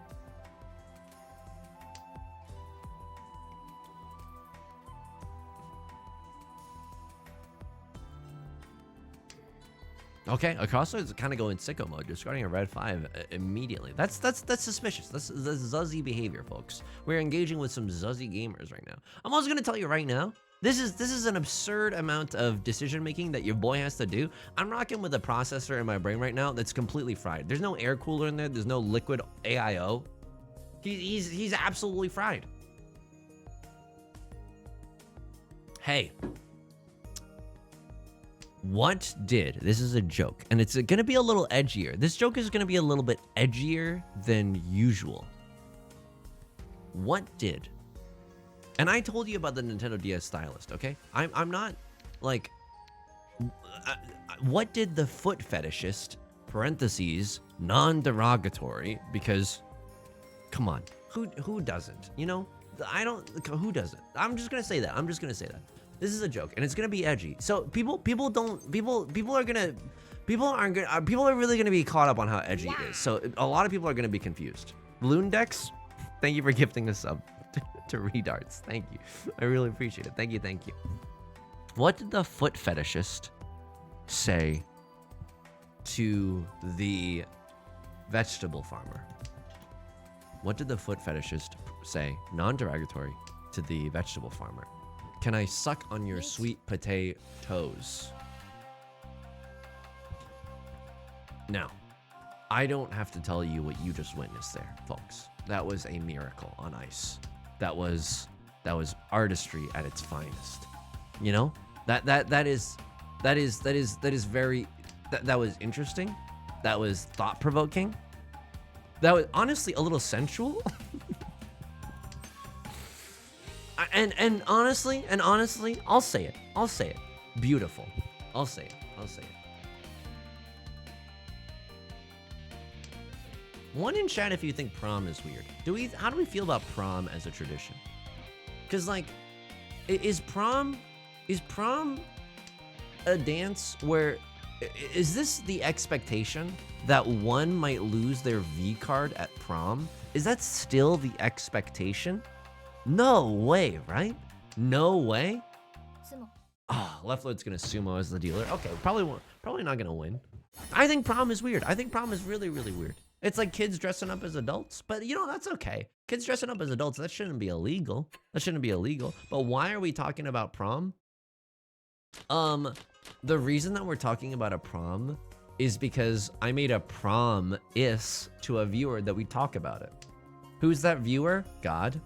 Okay, a crossroads kind of go in sicko mode, discarding a red 5 immediately. That's suspicious. That's zuzzy behavior, folks. We're engaging with some zuzzy gamers right now. I'm also gonna tell you right now, this is an absurd amount of decision making that your boy has to do. I'm rocking with a processor in my brain right now that's completely fried. There's no air cooler in there. There's no liquid AIO. He's absolutely fried. Hey. This is a joke, and it's gonna be a little edgier. This joke is gonna be a little bit edgier than usual. And I told you about the Nintendo DS stylist, okay? I'm not, like, what did the foot fetishist, parentheses, non-derogatory, because, come on, who doesn't, you know? Who doesn't? I'm just gonna say that. This is a joke, and it's gonna be edgy. So people are really gonna be caught up on how edgy it is. So a lot of people are gonna be confused. Balloon Dex, thank you for gifting a sub to Redarts. Thank you. I really appreciate it. Thank you, thank you. What did the foot fetishist say to the vegetable farmer? What did the foot fetishist say, non-derogatory, to the vegetable farmer? Can I suck on your sweet potatoes? Now, I don't have to tell you what you just witnessed there, folks. That was a miracle on ice. That was artistry at its finest. You know? That was interesting. That was thought-provoking. That was honestly a little sensual. and honestly, I'll say it. Beautiful. I'll say it. One in chat if you think prom is weird. How do we feel about prom as a tradition? Cause like, is prom a dance where, is this the expectation that one might lose their V card at prom? Is that still the expectation? No way, right? No way? Oh, Leftload's gonna sumo as the dealer. Okay, probably not gonna win. I think prom is weird. I think prom is really, really weird. It's like kids dressing up as adults, but you know, that's okay. Kids dressing up as adults, that shouldn't be illegal. But why are we talking about prom? The reason that we're talking about a prom is because I made a prom-is to a viewer that we talk about it. Who's that viewer? God.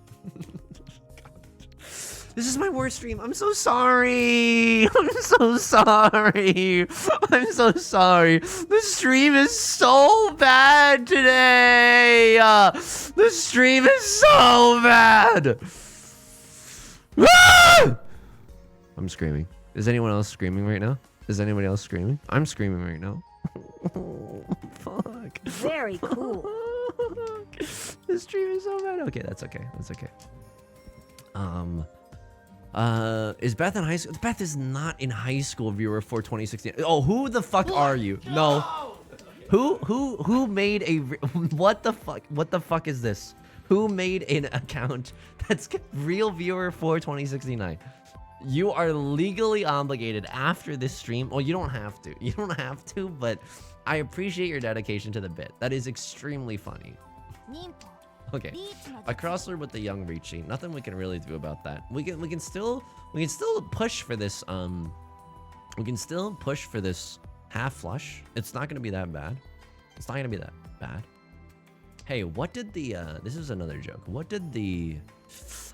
This is my worst stream. I'm so sorry. I'm so sorry. The stream is so bad today. The stream is so bad. Ah! I'm screaming. Is anyone else screaming right now? Is anybody else screaming? I'm screaming right now. Fuck. Very cool. This stream is so bad. Okay, that's okay. Is Beth in high school? Beth is not in high school, viewer for 2016. Oh, who the fuck are you? No. Who made a what the fuck is this? Who made an account that's real viewer for 2069? You are legally obligated after this stream. Well, you don't have to, but I appreciate your dedication to the bit. That is extremely funny. Okay, a crossword with the young Ricci. Nothing we can really do about that. We can still push for this. We can still push for this half flush. It's not gonna be that bad. Hey, what did the this is another joke. What did the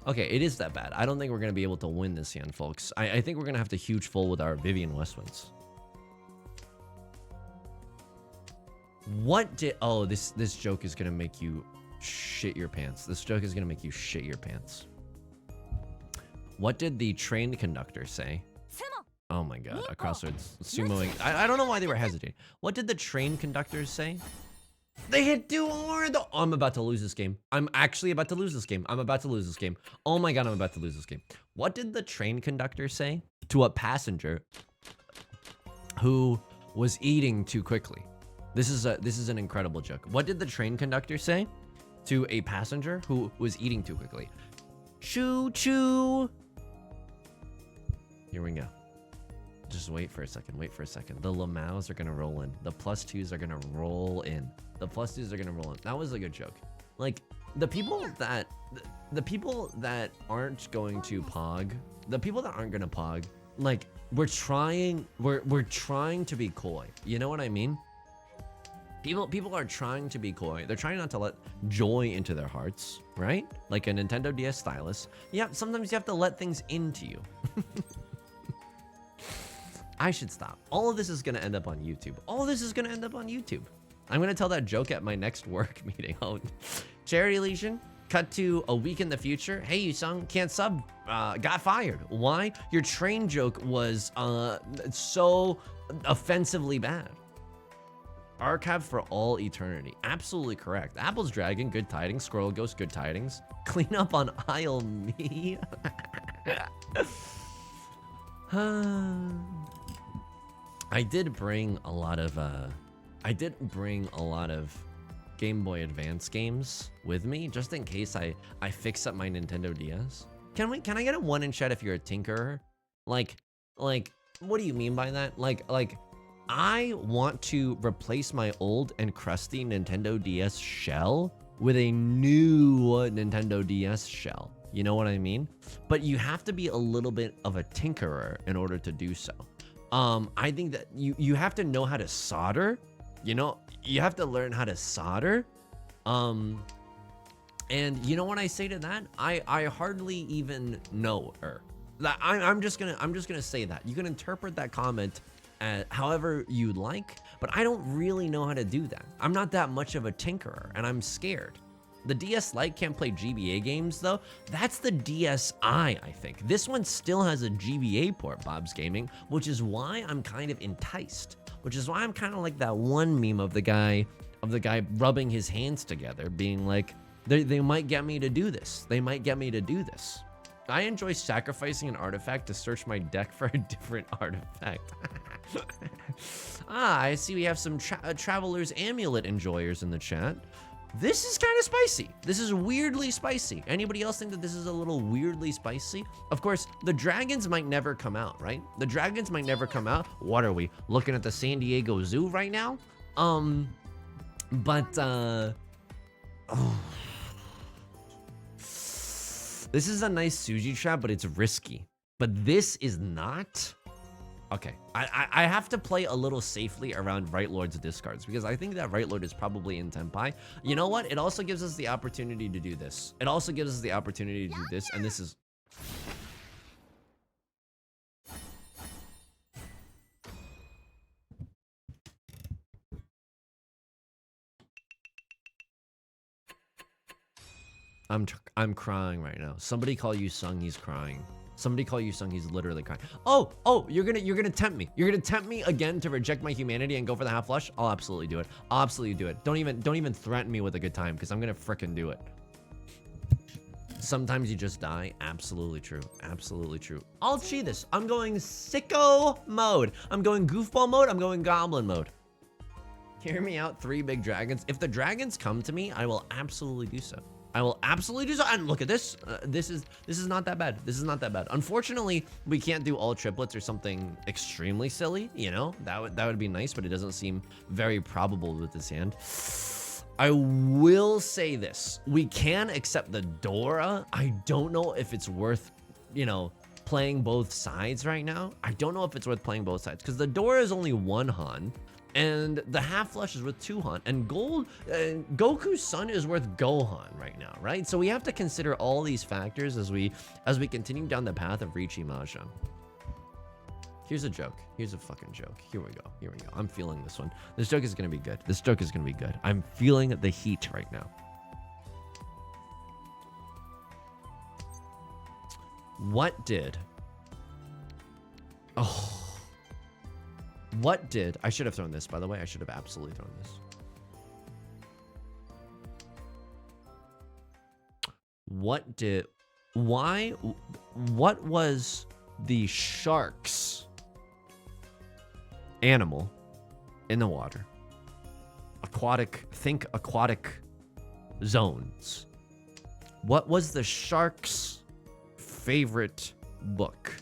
Okay, it is that bad. I don't think we're gonna be able to win this hand, folks. I think we're gonna have to huge full with our Vivian Westwinds. What did this joke is gonna make you shit your pants. This joke is gonna make you shit your pants. What did the train conductor say? Oh my god, a crosswords sumoing. I don't know why they were hesitating. What did the train conductors say? They hit too hard. Oh, I'm about to lose this game. I'm actually about to lose this game. Oh my god, I'm about to lose this game. What did the train conductor say to a passenger who was eating too quickly? This is an incredible joke. What did the train conductor say to a passenger who was eating too quickly? Choo choo. Here we go. Just wait for a second. The Lamaus are gonna roll in. The +2s are gonna roll in. That was a good joke. Like the people that aren't going to pog, like we're trying to be coy. You know what I mean? People are trying to be coy. They're trying not to let joy into their hearts, right? Like a Nintendo DS stylus. Yeah, sometimes you have to let things into you. I should stop. All of this is gonna end up on YouTube. I'm gonna tell that joke at my next work meeting. Oh, Charity Legion, cut to a week in the future. Hey, you sung, can't sub, got fired. Why? Your train joke was so offensively bad. Archive for all eternity. Absolutely correct. Apple's Dragon, good tidings. Squirrel Ghost, good tidings. Clean up on aisle me. I did bring a lot of Game Boy Advance games with me, just in case I fix up my Nintendo DS. Can I get a 1 in chat if you're a tinkerer? Like, what do you mean by that? Like, I want to replace my old and crusty Nintendo DS shell with a new Nintendo DS shell. You know what I mean? But you have to be a little bit of a tinkerer in order to do so. I think that you have to know how to solder. You know, you have to learn how to solder. And you know what I say to that? I hardly even know her. I'm just gonna say that. You can interpret that comment however you like, but I don't really know how to do that. I'm not that much of a tinkerer, and I'm scared. The DS Lite can't play GBA games though. That's the DSi, I think. This one still has a GBA port, Bob's Gaming, which is why I'm kind of enticed. Which is why I'm kind of like that one meme of the guy rubbing his hands together, being like, they might get me to do this. They might get me to do this. I enjoy sacrificing an artifact to search my deck for a different artifact. I see we have some Traveler's Amulet enjoyers in the chat. This is kind of spicy. This is weirdly spicy. Anybody else think that this is a little weirdly spicy? Of course, the dragons might never come out, right? The dragons might never come out. What are we, looking at the San Diego Zoo right now? Oh. This is a nice Suji trap, but it's risky. But this is not. Okay, I have to play a little safely around Right Lord's discards because I think that Right Lord is probably in Tenpai. You know what? It also gives us the opportunity to do this. It also gives us the opportunity to do this, and this is... I'm crying right now. Somebody call Yu Sung, he's crying. Somebody call Yu Sung, he's literally crying. Oh, you're gonna tempt me. You're gonna tempt me again to reject my humanity and go for the half flush? I'll absolutely do it. I'll absolutely do it. Don't even threaten me with a good time, because I'm gonna frickin' do it. Sometimes you just die. Absolutely true. Absolutely true. I'll cheat this. I'm going sicko mode. I'm going goofball mode. I'm going goblin mode. Hear me out, 3 big dragons. If the dragons come to me, I will absolutely do so. I will absolutely do so. And look at this. This is not that bad. This is not that bad. Unfortunately, we can't do all triplets or something extremely silly. You know, that would be nice, but it doesn't seem very probable with this hand. I will say this. We can accept the Dora. I don't know if it's worth, you know, playing both sides right now. I don't know if it's worth playing both sides because the Dora is only 1 Han. And the half flush is worth 2 Han, and Goku's son is worth Gohan right now, right? So we have to consider all these factors as we continue down the path of reaching Mahjong. Here's a joke. Here's a fucking joke. Here we go. Here we go. I'm feeling this one. This joke is gonna be good. This joke is gonna be good. I'm feeling the heat right now. What did? Oh. What did... I should have thrown this, by the way. I should have absolutely thrown this. What did... Why... What was the shark's animal in the water? Aquatic... Think aquatic zones. What was the shark's favorite book?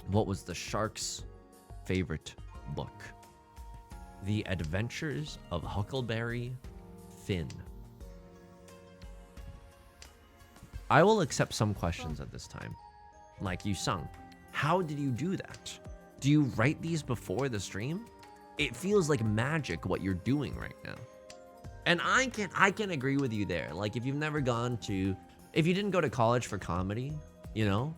What was the shark's favorite book? The Adventures of Huckleberry Finn. I will accept some questions at this time. Like Yu Sung, how did you do that? Do you write these before the stream? It feels like magic what you're doing right now. And I can agree with you there. Like if you've never gone to, if you didn't go to college for comedy, you know,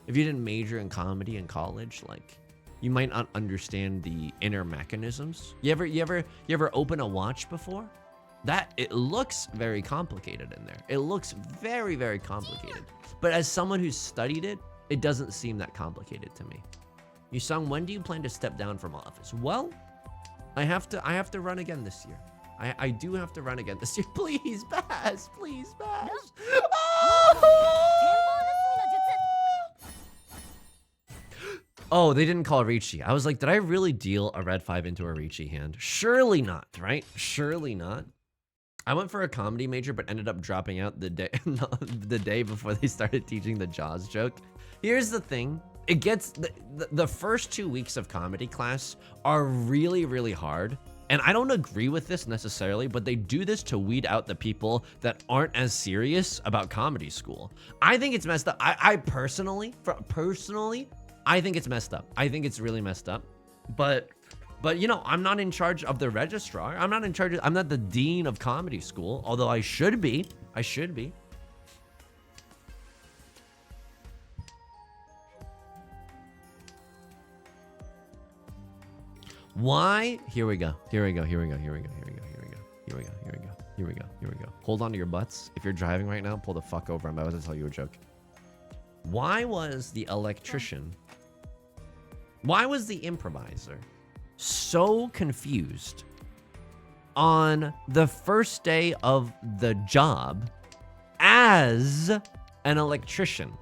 if you didn't major in comedy in college, like you might not understand the inner mechanisms. You ever open a watch before? That it looks very complicated in there. It looks very, very complicated. But as someone who's studied it, it doesn't seem that complicated to me. Yu Sung, when do you plan to step down from office? Well, I have to run again this year. I do have to run again this year. Please, Baz, please, Baz. Oh! Oh, they didn't call Ricci. I was like, did I really deal a red 5 into a Ricci hand? Surely not, right? Surely not. I went for a comedy major, but ended up dropping out the day the day before they started teaching the Jaws joke. Here's the thing. It gets the first 2 weeks of comedy class are really, really hard. And I don't agree with this necessarily, but they do this to weed out the people that aren't as serious about comedy school. I think it's messed up. I personally, I think it's messed up. I think it's really messed up. But you know, I'm not in charge of the registrar. I'm not the dean of comedy school, although I should be. I should be. Why? Here we go. Here we go. Here we go. Here we go. Here we go. Here we go. Here we go. Here we go. Here we go. Here we go. Hold on to your butts. If you're driving right now, pull the fuck over. I'm about to tell you a joke. Why was the electrician? Why was the improviser so confused on the first day of the job as an electrician?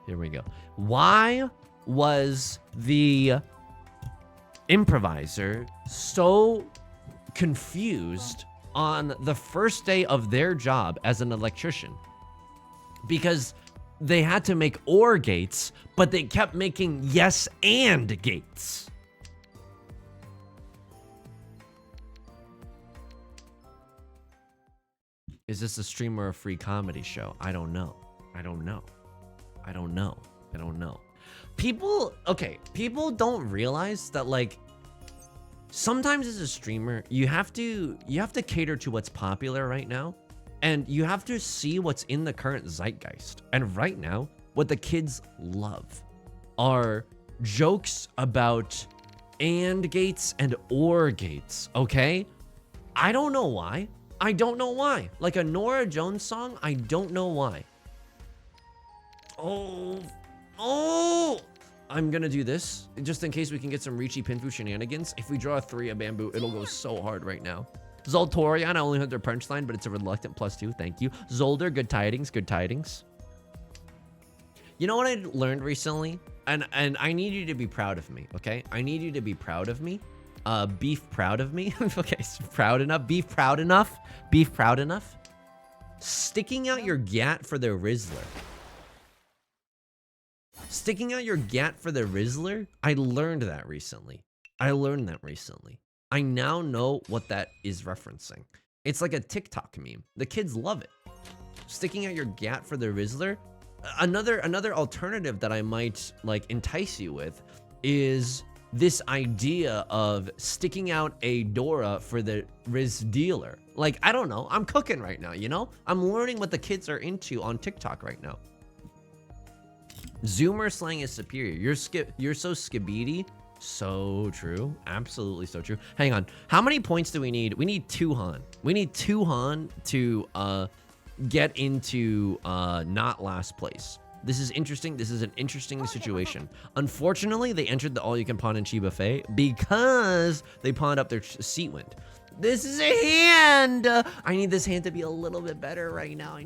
Here we go. Why was the improviser so confused on the first day of their job as an electrician? Because they had to make OR gates, but they kept making yes and gates. Is this a stream or a free comedy show? I don't know. I don't know. I don't know. I don't know. People don't realize that, like, sometimes as a streamer, you have to cater to what's popular right now, and you have to see what's in the current zeitgeist. And right now, what the kids love are jokes about AND gates and OR gates, okay? I don't know why. I don't know why. Like a Norah Jones song, I don't know why. Oh, I'm gonna do this just in case we can get some Ricci Pinfu shenanigans. If we draw a 3 of bamboo, it'll go so hard right now. Zoltorian, I only heard their punchline, but it's a reluctant +2. Thank you. Zolder, good tidings, good tidings. You know what I learned recently? And I need you to be proud of me, okay? I need you to be proud of me. Beef proud of me. Okay, so proud enough. Beef proud enough. Beef proud enough. Sticking out your gat for the Rizzler. Sticking out your gat for the Rizzler? I learned that recently. I now know what that is referencing. It's like a TikTok meme. The kids love it. Sticking out your gat for the Rizzler. Another alternative that I might like entice you with is this idea of sticking out a Dora for the Riz dealer. Like, I don't know. I'm cooking right now, you know? I'm learning what the kids are into on TikTok right now. Zoomer slang is superior. You're so skibidi. So true. Absolutely so true. Hang on. How many points do we need? We need 2 Han. We need 2 Han to get into not last place. This is interesting. This is an interesting situation. Unfortunately, they entered the all-you-can-pawn and chi buffet because they pawned up their seat wind. This is a hand. I need this hand to be a little bit better right now.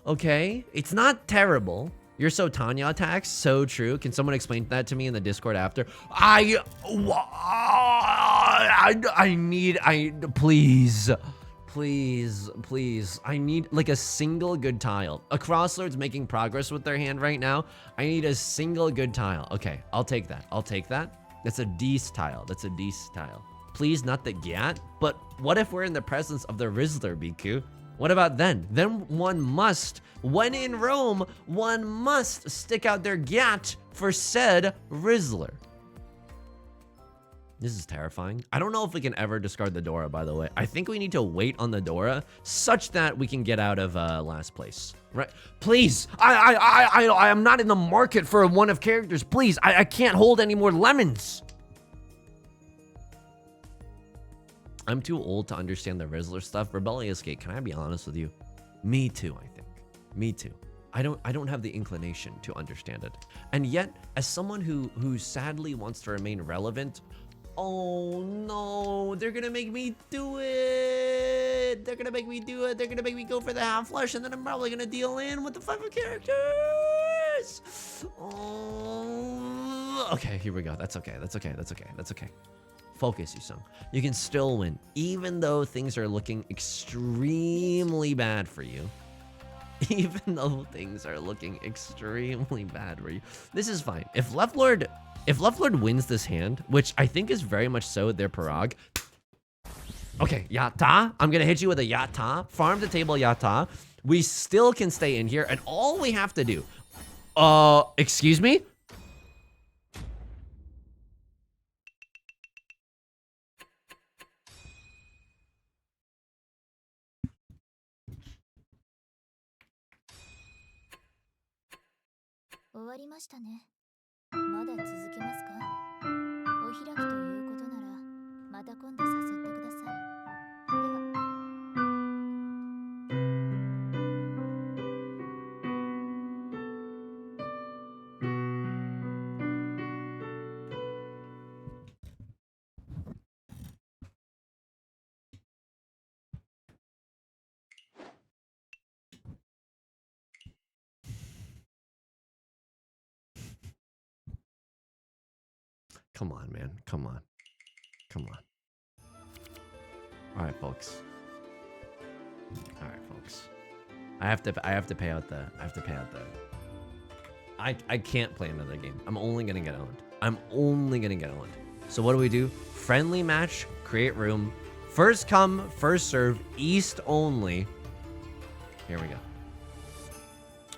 Okay, it's not terrible. You're so Tanya attacks. So true. Can someone explain that to me in the Discord after? Please. I need like a single good tile. A crosslord's making progress with their hand right now. I need a single good tile. Okay, I'll take that. That's a D's tile. Please, not the Gat. But what if we're in the presence of the Rizzler, Biku? What about then? Then when in Rome, one must stick out their Gat for said Rizzler. This is terrifying. I don't know if we can ever discard the Dora, by the way. I think we need to wait on the Dora such that we can get out of last place. Right? Please, I am not in the market for one of characters. Please, I can't hold any more lemons. I'm too old to understand the Rizzler stuff. Rebellious Gate, can I be honest with you? Me too, I think. Me too. I don't have the inclination to understand it. And yet, as someone who sadly wants to remain relevant, oh no, they're gonna make me do it. They're gonna make me go for the half flush, and then I'm probably gonna deal in with the 5 of character. this. Oh, okay, here we go. That's okay. That's okay. That's okay. That's okay. Focus, Yusung. You can still win, even though things are looking extremely bad for you. Even though things are looking extremely bad for you. This is fine. If Left Lord wins this hand, which I think is very much so their Parag. Okay, Yatta. I'm gonna hit you with a Yatta. Farm the table Yatta. We still can stay in here, and all we have to do. Excuse me? Come on, man. Come on. Come on. All right, folks. All right, folks. I have to pay out the I can't play another game. I'm only gonna get owned. I'm only gonna get owned. So what do? Friendly match, create room, first come, first serve, east only. Here we go.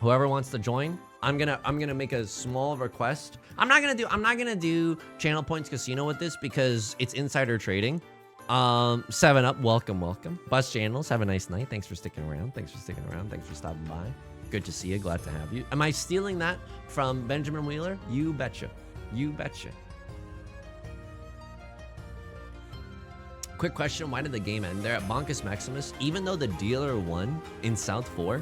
Whoever wants to join, I'm gonna make a small request. I'm not gonna do channel points casino with this because it's insider trading. 7up, welcome. Bus channels, have a nice night. Thanks for sticking around. Thanks for stopping by. Good to see you. Glad to have you. Am I stealing that from Benjamin Wheeler? You betcha. You betcha. Quick question, why did the game end there? At Bonkus Maximus, even though the dealer won in South 4,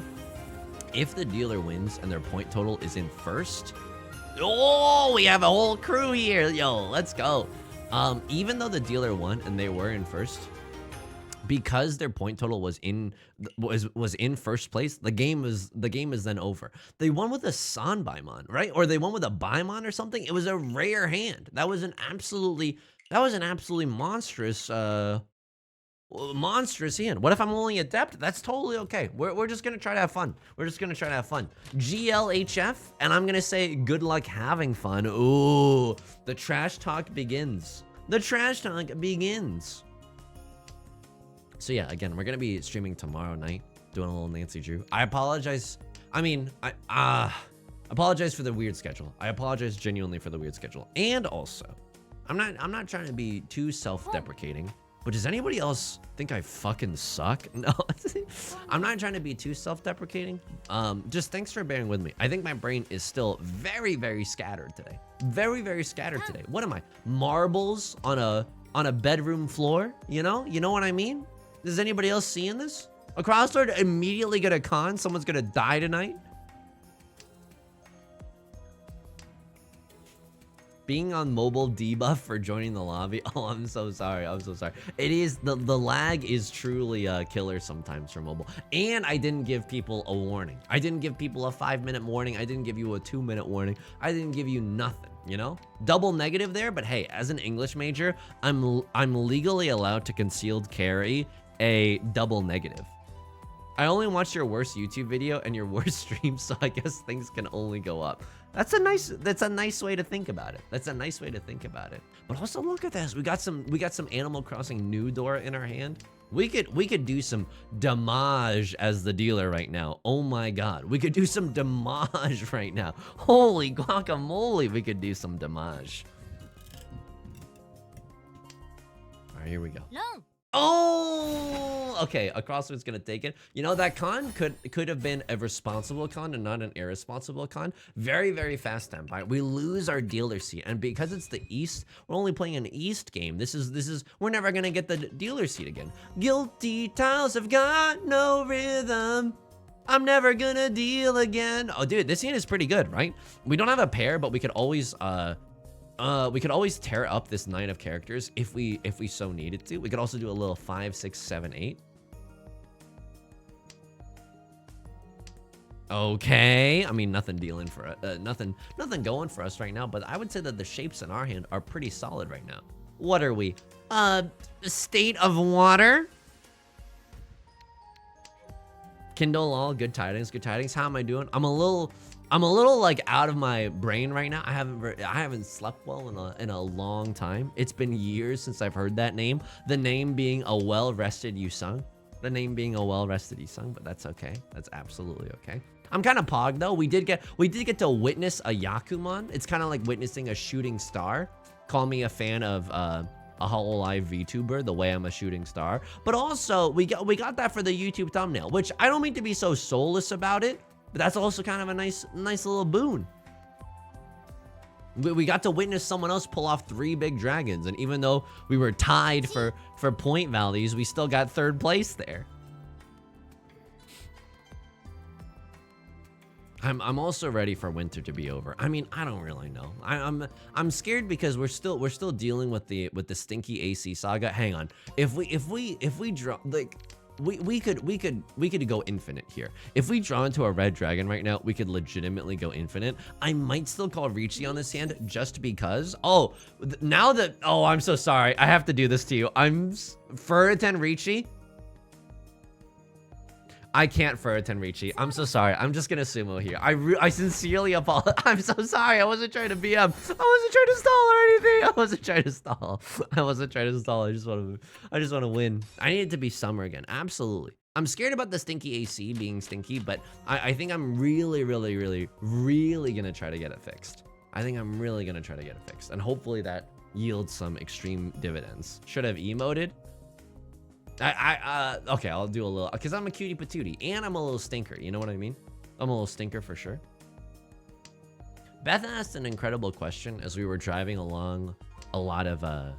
if the dealer wins and their point total is in first, oh, we have a whole crew here. Yo, let's go. Even though the dealer won and they were in first, because their point total was in first place, the game is then over. They won with a San Baimon, right? Or they won with a Baimon or something. It was a rare hand. That was an absolutely monstrous monstrous hand. What if I'm only adept? That's totally okay. We're just gonna try to have fun. GLHF, and I'm gonna say good luck having fun. Ooh, the trash talk begins. So yeah, again, we're gonna be streaming tomorrow night, doing a little Nancy Drew. I apologize. I mean, I apologize for the weird schedule. I apologize genuinely for the weird schedule. And also, I'm not trying to be too self-deprecating, but does anybody else think I fucking suck? No, I'm not trying to be too self-deprecating. Just thanks for bearing with me. I think my brain is still very, very scattered today. Very scattered today. What am I? Marbles on a bedroom floor? You know what I mean? Is anybody else seeing this? A crossword immediately get a con. Someone's gonna die tonight. Being on mobile debuff for joining the lobby. Oh, I'm so sorry. It is the lag is truly a killer sometimes for mobile. And I didn't give people a warning. I didn't give people a 5-minute warning. I didn't give you a 2-minute warning. I didn't give you nothing, you know? Double negative there, but hey, as an English major, I'm legally allowed to concealed carry a double negative. I only watched your worst YouTube video and your worst stream, so I guess things can only go up. That's a nice way to think about it. But also look at this. We got some Animal Crossing new door in our hand. We could do some damage as the dealer right now. Oh my god. We could do some damage right now. Holy guacamole, we could do some damage. All right, here we go. No. Oh, okay. A crossword's gonna take it. You know, that con could have been a responsible con and not an irresponsible con. Very fast tempo. Right? We lose our dealer seat, and because it's the East, we're only playing an East game. This is we're never gonna get the dealer seat again. Guilty tiles have got no rhythm. I'm never gonna deal again. Oh, dude, this scene is pretty good, right? We don't have a pair, but we could always tear up this 9 of characters if we so needed to. We could also do a little 5, 6, 7, 8. Okay, I mean nothing dealing for nothing going for us right now, but I would say that the shapes in our hand are pretty solid right now. What are we? State of water. Kindle all good tidings, good tidings. How am I doing? I'm a little like out of my brain right now. I haven't slept well in a long time. It's been years since I've heard that name. The name being a well-rested Yusung. The name being a well-rested Yusung, but that's okay. That's absolutely okay. I'm kind of pogged though. We did get to witness a Yakuman. It's kind of like witnessing a shooting star. Call me a fan of a Hololive VTuber, the way I'm a shooting star. But also, we got that for the YouTube thumbnail, which I don't mean to be so soulless about it, but that's also kind of a nice little boon. We got to witness someone else pull off 3 big dragons, and even though we were tied for point values, we still got 3rd place there. I'm also ready for winter to be over. I mean, I don't really know. I'm scared because we're still dealing with the stinky AC saga. Hang on. If we draw like we could go infinite here. If we draw into a red dragon right now, we could legitimately go infinite. I might still call Ricci on this hand just because. Oh, now that I'm so sorry. I have to do this to you. I'm Furiten Ricci. I can't Furiten Ricci. I'm so sorry. I'm just gonna sumo here. I sincerely apologize. I'm so sorry. I wasn't trying to BM. I wasn't trying to stall or anything. I wasn't trying to stall. I just want to win. I need it to be summer again. Absolutely. I'm scared about the stinky AC being stinky, but I think I'm really gonna try to get it fixed. And hopefully that yields some extreme dividends. Should have emoted. Okay, I'll do a little, because I'm a cutie patootie, and I'm a little stinker, you know what I mean? I'm a little stinker for sure. Beth asked an incredible question as we were driving along alongside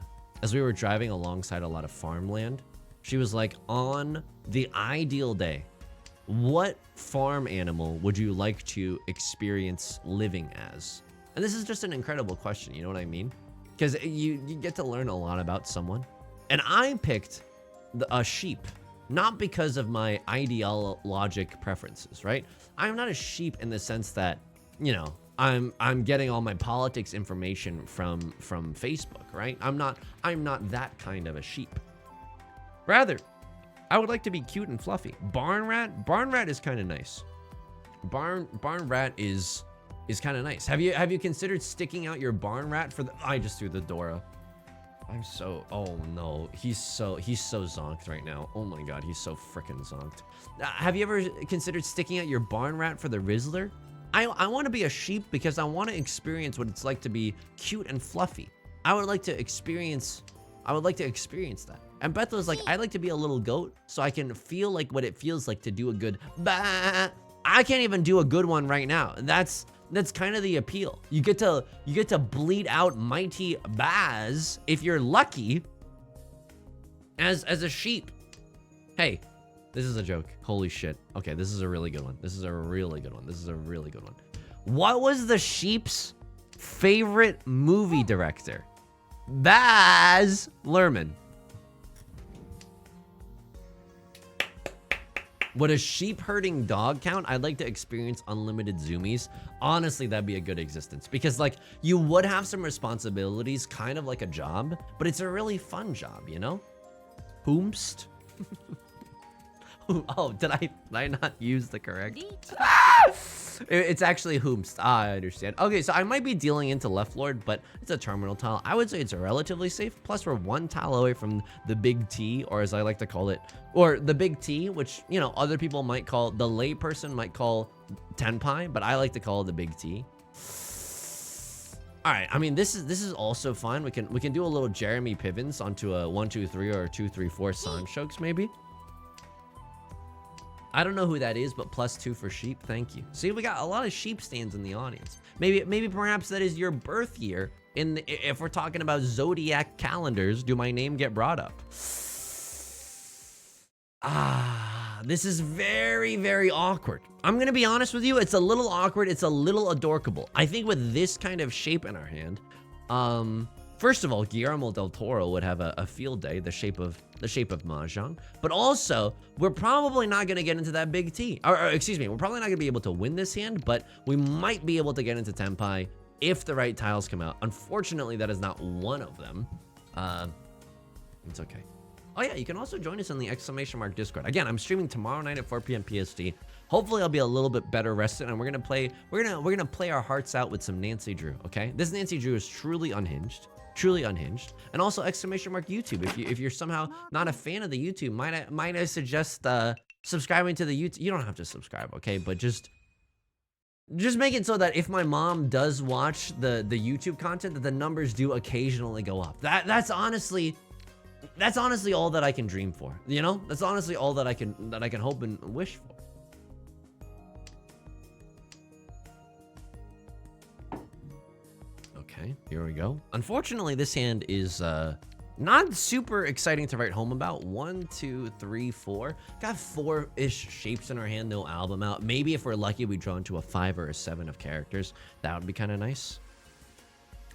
a lot of farmland. She was like, on the ideal day, what farm animal would you like to experience living as? And this is just an incredible question, you know what I mean? Because you get to learn a lot about someone. And I picked a sheep, not because of my ideologic preferences, right? I'm not a sheep in the sense that, you know, I'm getting all my politics information from Facebook, right? I'm not that kind of a sheep. Rather, I would like to be cute and fluffy. Barn rat is kind of nice. Barn rat is kind of nice. Have you considered sticking out your barn rat for the? I just threw the Dora. Oh no, he's so zonked right now. Oh my god, he's so freaking zonked. Have you ever considered sticking out your barn rat for the Rizzler? I want to be a sheep because I want to experience what it's like to be cute and fluffy. I would like to experience that. And Bethel's like, I'd like to be a little goat so I can feel like what it feels like to do a good bah. I can't even do a good one right now. That's kind of the appeal. You get to bleed out mighty baz if you're lucky as a sheep. Hey, this is a joke. Holy shit. Okay, this is a really good one. What was the sheep's favorite movie director? Baz Luhrmann. Would a sheep herding dog count? I'd like to experience unlimited zoomies. Honestly, that'd be a good existence because like you would have some responsibilities, kind of like a job, but it's a really fun job, you know? Whomst? Oh, did I not use the correct? It's actually whomst. I understand. Okay, so I might be dealing into left lord, but it's a terminal tile. I would say it's relatively safe. Plus, we're 1 tile away from the big T, or as I like to call it, or the big T, which, you know, other people might call, the layperson might call Tenpai, but I like to call it the big T. All right, I mean, this is also fine. We can do a little Jeremy Pivens onto a 1, 2, 3 or 2, 3, 4 Sanchokes maybe. I don't know who that is, but +2 for sheep. Thank you. See, we got a lot of sheep stands in the audience. Maybe perhaps that is your birth year. If we're talking about zodiac calendars, do my name get brought up? This is very, very awkward. I'm gonna be honest with you. It's a little awkward. It's a little adorkable. I think with this kind of shape in our hand, First of all, Guillermo del Toro would have a field day, the shape of Mahjong. But also, we're probably not going to get into that big T. Or excuse me, we're probably not going to be able to win this hand, but we might be able to get into Tenpai if the right tiles come out. Unfortunately, that is not one of them. It's okay. Oh yeah, you can also join us on the ! Discord. Again, I'm streaming tomorrow night at 4 p.m. PST. Hopefully, I'll be a little bit better rested, and we're gonna play our hearts out with some Nancy Drew. Okay, this Nancy Drew is truly unhinged, and also ! YouTube. If you're somehow not a fan of the YouTube, might I suggest subscribing to the YouTube? You don't have to subscribe, okay? But just make it so that if my mom does watch the YouTube content, that the numbers do occasionally go up. That's honestly all that I can dream for. You know, that's honestly all that I can hope and wish for. Okay, here we go. Unfortunately, this hand is not super exciting to write home about. 1, 2, 3, 4. Got 4-ish shapes in our hand, no album out. Maybe if we're lucky, we draw into a 5 or a 7 of characters. That would be kind of nice.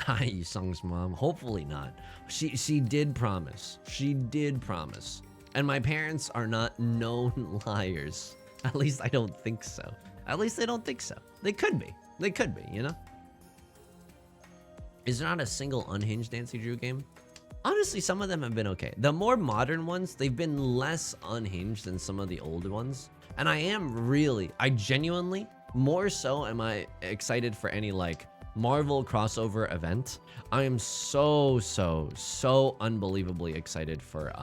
Hi, Yusung's mom. Hopefully not. She did promise. She did promise. And my parents are not known liars. At least I don't think so. At least they don't think so. They could be. They could be, you know? Is there not a single unhinged Nancy Drew game? Honestly, some of them have been okay. The more modern ones, they've been less unhinged than some of the old ones. And I genuinely, more so am I excited for any like Marvel crossover event. I am so unbelievably excited for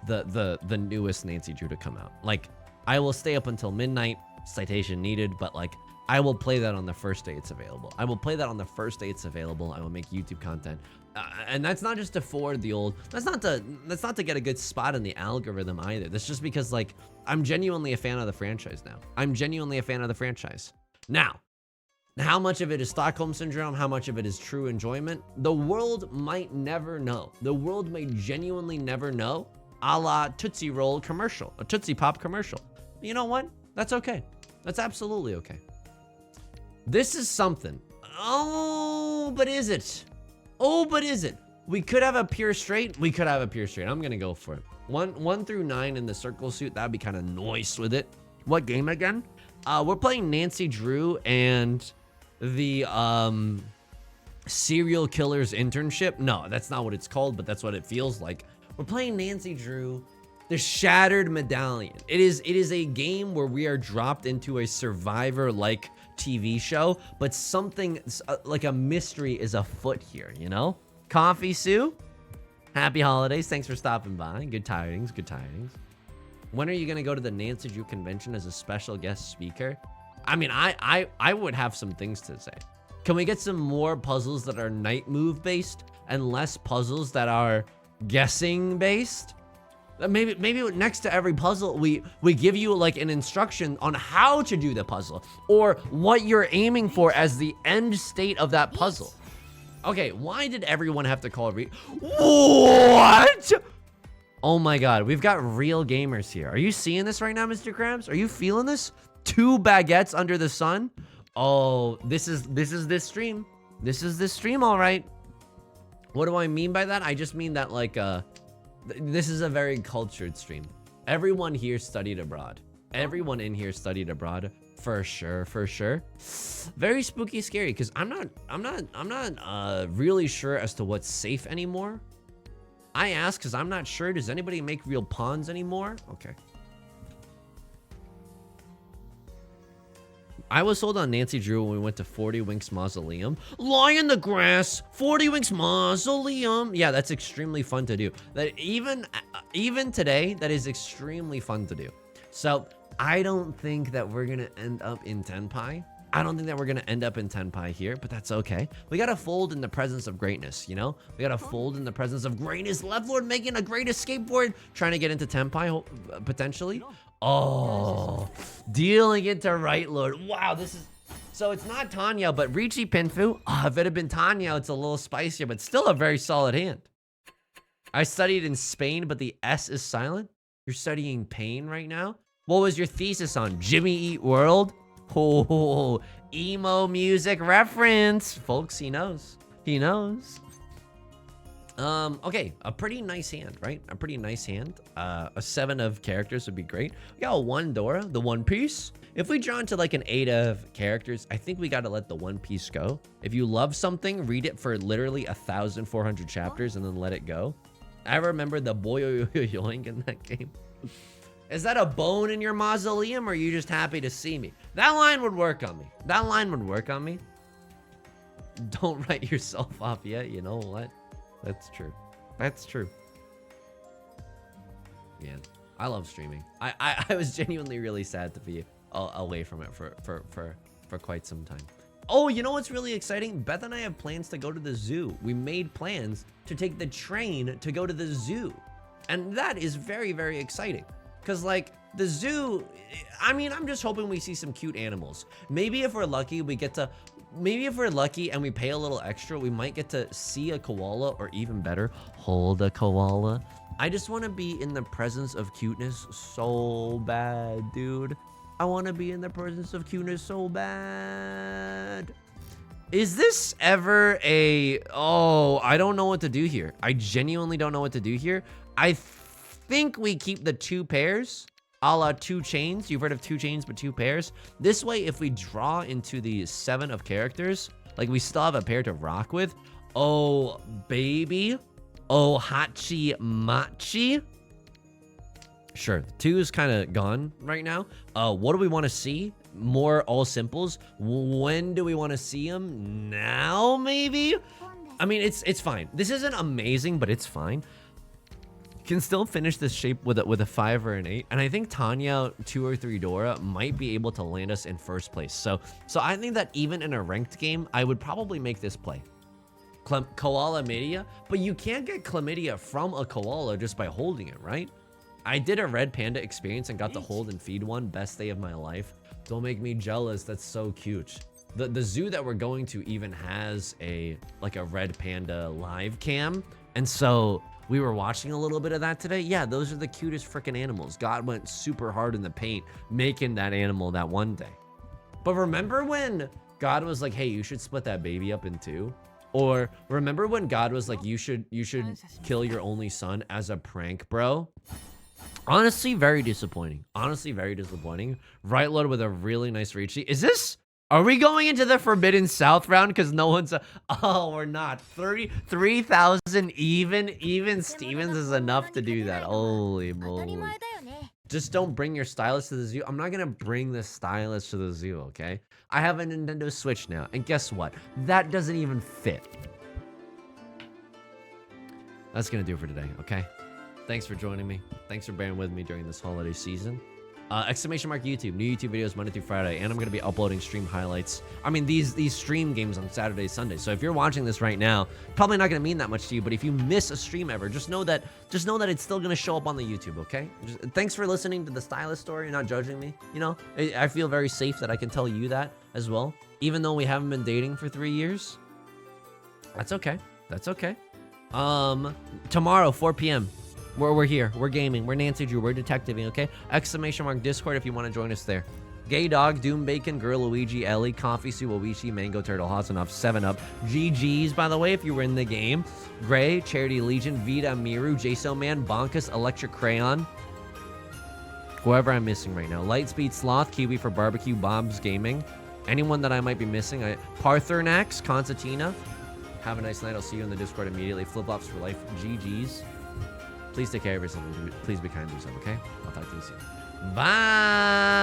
the newest Nancy Drew to come out. Like, I will stay up until midnight, citation needed, but like I will play that on the first day it's available. I will make YouTube content. And that's not just to forward the old, that's not to get a good spot in the algorithm either. That's just because like I'm genuinely a fan of the franchise now. Now, how much of it is Stockholm Syndrome? How much of it is true enjoyment? The world might never know. The world may genuinely never know, a la Tootsie Roll commercial, a Tootsie Pop commercial. You know what? That's okay. That's absolutely okay. This is something. Oh, but is it? We could have a pure straight. I'm gonna go for it. 1 through 9 in the circle suit. That'd be kind of nice with it. What game again? We're playing Nancy Drew and the serial killer's internship. No, that's not what it's called, but that's what it feels like. We're playing Nancy Drew, the Shattered Medallion. It is a game where we are dropped into a Survivor-like TV show, but something like a mystery is afoot here, you know? Coffee Sue, happy holidays. Thanks for stopping by. Good tidings. When are you gonna go to the Nancy Drew convention as a special guest speaker? I mean, I would have some things to say. Can we get some more puzzles that are night move based and less puzzles that are guessing based? Maybe next to every puzzle, we give you like an instruction on how to do the puzzle or what you're aiming for as the end state of that puzzle. Okay, why did everyone have to call what? Oh my God, we've got real gamers here. Are you seeing this right now, Mr. Krabs? Are you feeling this? 2 baguettes under the sun? Oh, this is this stream. This is this stream, all right. What do I mean by that? I just mean that like this is a very cultured stream. Everyone here studied abroad. Everyone in here studied abroad for sure. Very spooky, scary because I'm not really sure as to what's safe anymore. I ask because I'm not sure. Does anybody make real pawns anymore? Okay. I was sold on Nancy Drew when we went to 40 Winks Mausoleum. Lie in the grass, 40 Winks Mausoleum. Yeah, that's extremely fun to do. That even today, that is extremely fun to do. So I don't think that we're gonna end up in Tenpai. I don't think that we're gonna end up in Tenpai here, but that's okay. We gotta fold in the presence of greatness, you know? We gotta fold in the presence of greatness. Left Lord making a greatest skateboard, trying to get into Tenpai, potentially. Oh, dealing into Right Lord. Wow, this is... So it's not Tanya, but Ricci Pinfu. Oh, if it had been Tanya, it's a little spicier, but still a very solid hand. I studied in Spain, but the S is silent. You're studying pain right now? What was your thesis on? Jimmy Eat World? Oh, emo music reference. Folks, he knows. He knows. Okay, a pretty nice hand, right? A pretty nice hand. A 7 of characters would be great. We got a 1 Dora, the One Piece. If we draw into like an 8 of characters, I think we got to let the One Piece go. If you love something, read it for literally 1,400 chapters and then let it go. I remember the boyoyoyoink in that game. Is that a bone in your mausoleum, or are you just happy to see me? That line would work on me. That line would work on me. Don't write yourself off yet. You know what? That's true. That's true. Man, I love streaming. I was genuinely really sad to be away from it for quite some time. Oh, you know what's really exciting? Beth and I have plans to go to the zoo. We made plans to take the train to go to the zoo. And that is very, very exciting. Because, like, the zoo, I mean, I'm just hoping we see some cute animals. Maybe if we're lucky, we get to... Maybe if we're lucky and we pay a little extra, we might get to see a koala, or even better, hold a koala. I just want to be in the presence of cuteness so bad, dude. I want to be in the presence of cuteness so bad. Is this ever a... Oh, I don't know what to do here. I genuinely don't know what to do here. I think we keep the 2 pairs. A la 2 chains. You've heard of 2 chains, but 2 pairs. This way, if we draw into the 7 of characters, like, we still have a pair to rock with. Oh, baby. Oh, hachi machi. Sure, 2 is kind of gone right now. What do we want to see? More all simples. When do we want to see them? Now, maybe? I mean, it's fine. This isn't amazing, but it's fine. Can still finish this shape with a 5 or an 8, and I think Tanya 2 or 3 Dora might be able to land us in first place. So I think that even in a ranked game, I would probably make this play. Koala Chlamydia, but you can't get chlamydia from a koala just by holding it, right? I did a red panda experience and got to hold and feed one. Best day of my life. Don't make me jealous. That's so cute. The zoo that we're going to even has a red panda live cam, and so we were watching a little bit of that today. Yeah, those are the cutest freaking animals. God went super hard in the paint making that animal that one day. But remember when God was like, hey, you should split that baby up in 2? Or remember when God was like, you should kill your only son as a prank, bro? Honestly, very disappointing. Honestly, very disappointing. Right load with a really nice reach. Is this... Are we going into the Forbidden South round? Because no one's... Oh, we're not. 33,000 even Stevens is enough to do that. Holy moly. Just don't bring your stylus to the zoo. I'm not going to bring the stylus to the zoo, okay? I have a Nintendo Switch now. And guess what? That doesn't even fit. That's going to do it for today, okay? Thanks for joining me. Thanks for bearing with me during this holiday season. Exclamation mark YouTube. New YouTube videos Monday through Friday, and I'm gonna be uploading stream highlights. I mean, these stream games on Saturday, Sunday. So if you're watching this right now, probably not gonna mean that much to you. But if you miss a stream ever, just know that it's still gonna show up on the YouTube. Okay? Thanks for listening to the stylist story. You're not judging me. You know, I feel very safe that I can tell you that as well, even though we haven't been dating for 3 years. That's okay. That's okay. Tomorrow 4 p.m. We're here. We're gaming. We're Nancy Drew. We're detectiving, okay? Exclamation mark Discord if you want to join us there. Gay Dog, Doom Bacon, Girl Luigi, Ellie, Coffee Sue, Oishi, Mango Turtle, Hasanoff, 7-Up, GG's, by the way, if you were in the game. Gray, Charity Legion, Vita, Miru, Jaso Man, Bonkus, Electric Crayon. Whoever I'm missing right now. Lightspeed Sloth, Kiwi for Barbecue, Bob's Gaming. Anyone that I might be missing. Parthernax, Constantina. Have a nice night. I'll see you in the Discord immediately. Flip-flops for life. GG's. Please take care of yourself. Please be kind to yourself, okay? I'll talk to you soon. Bye!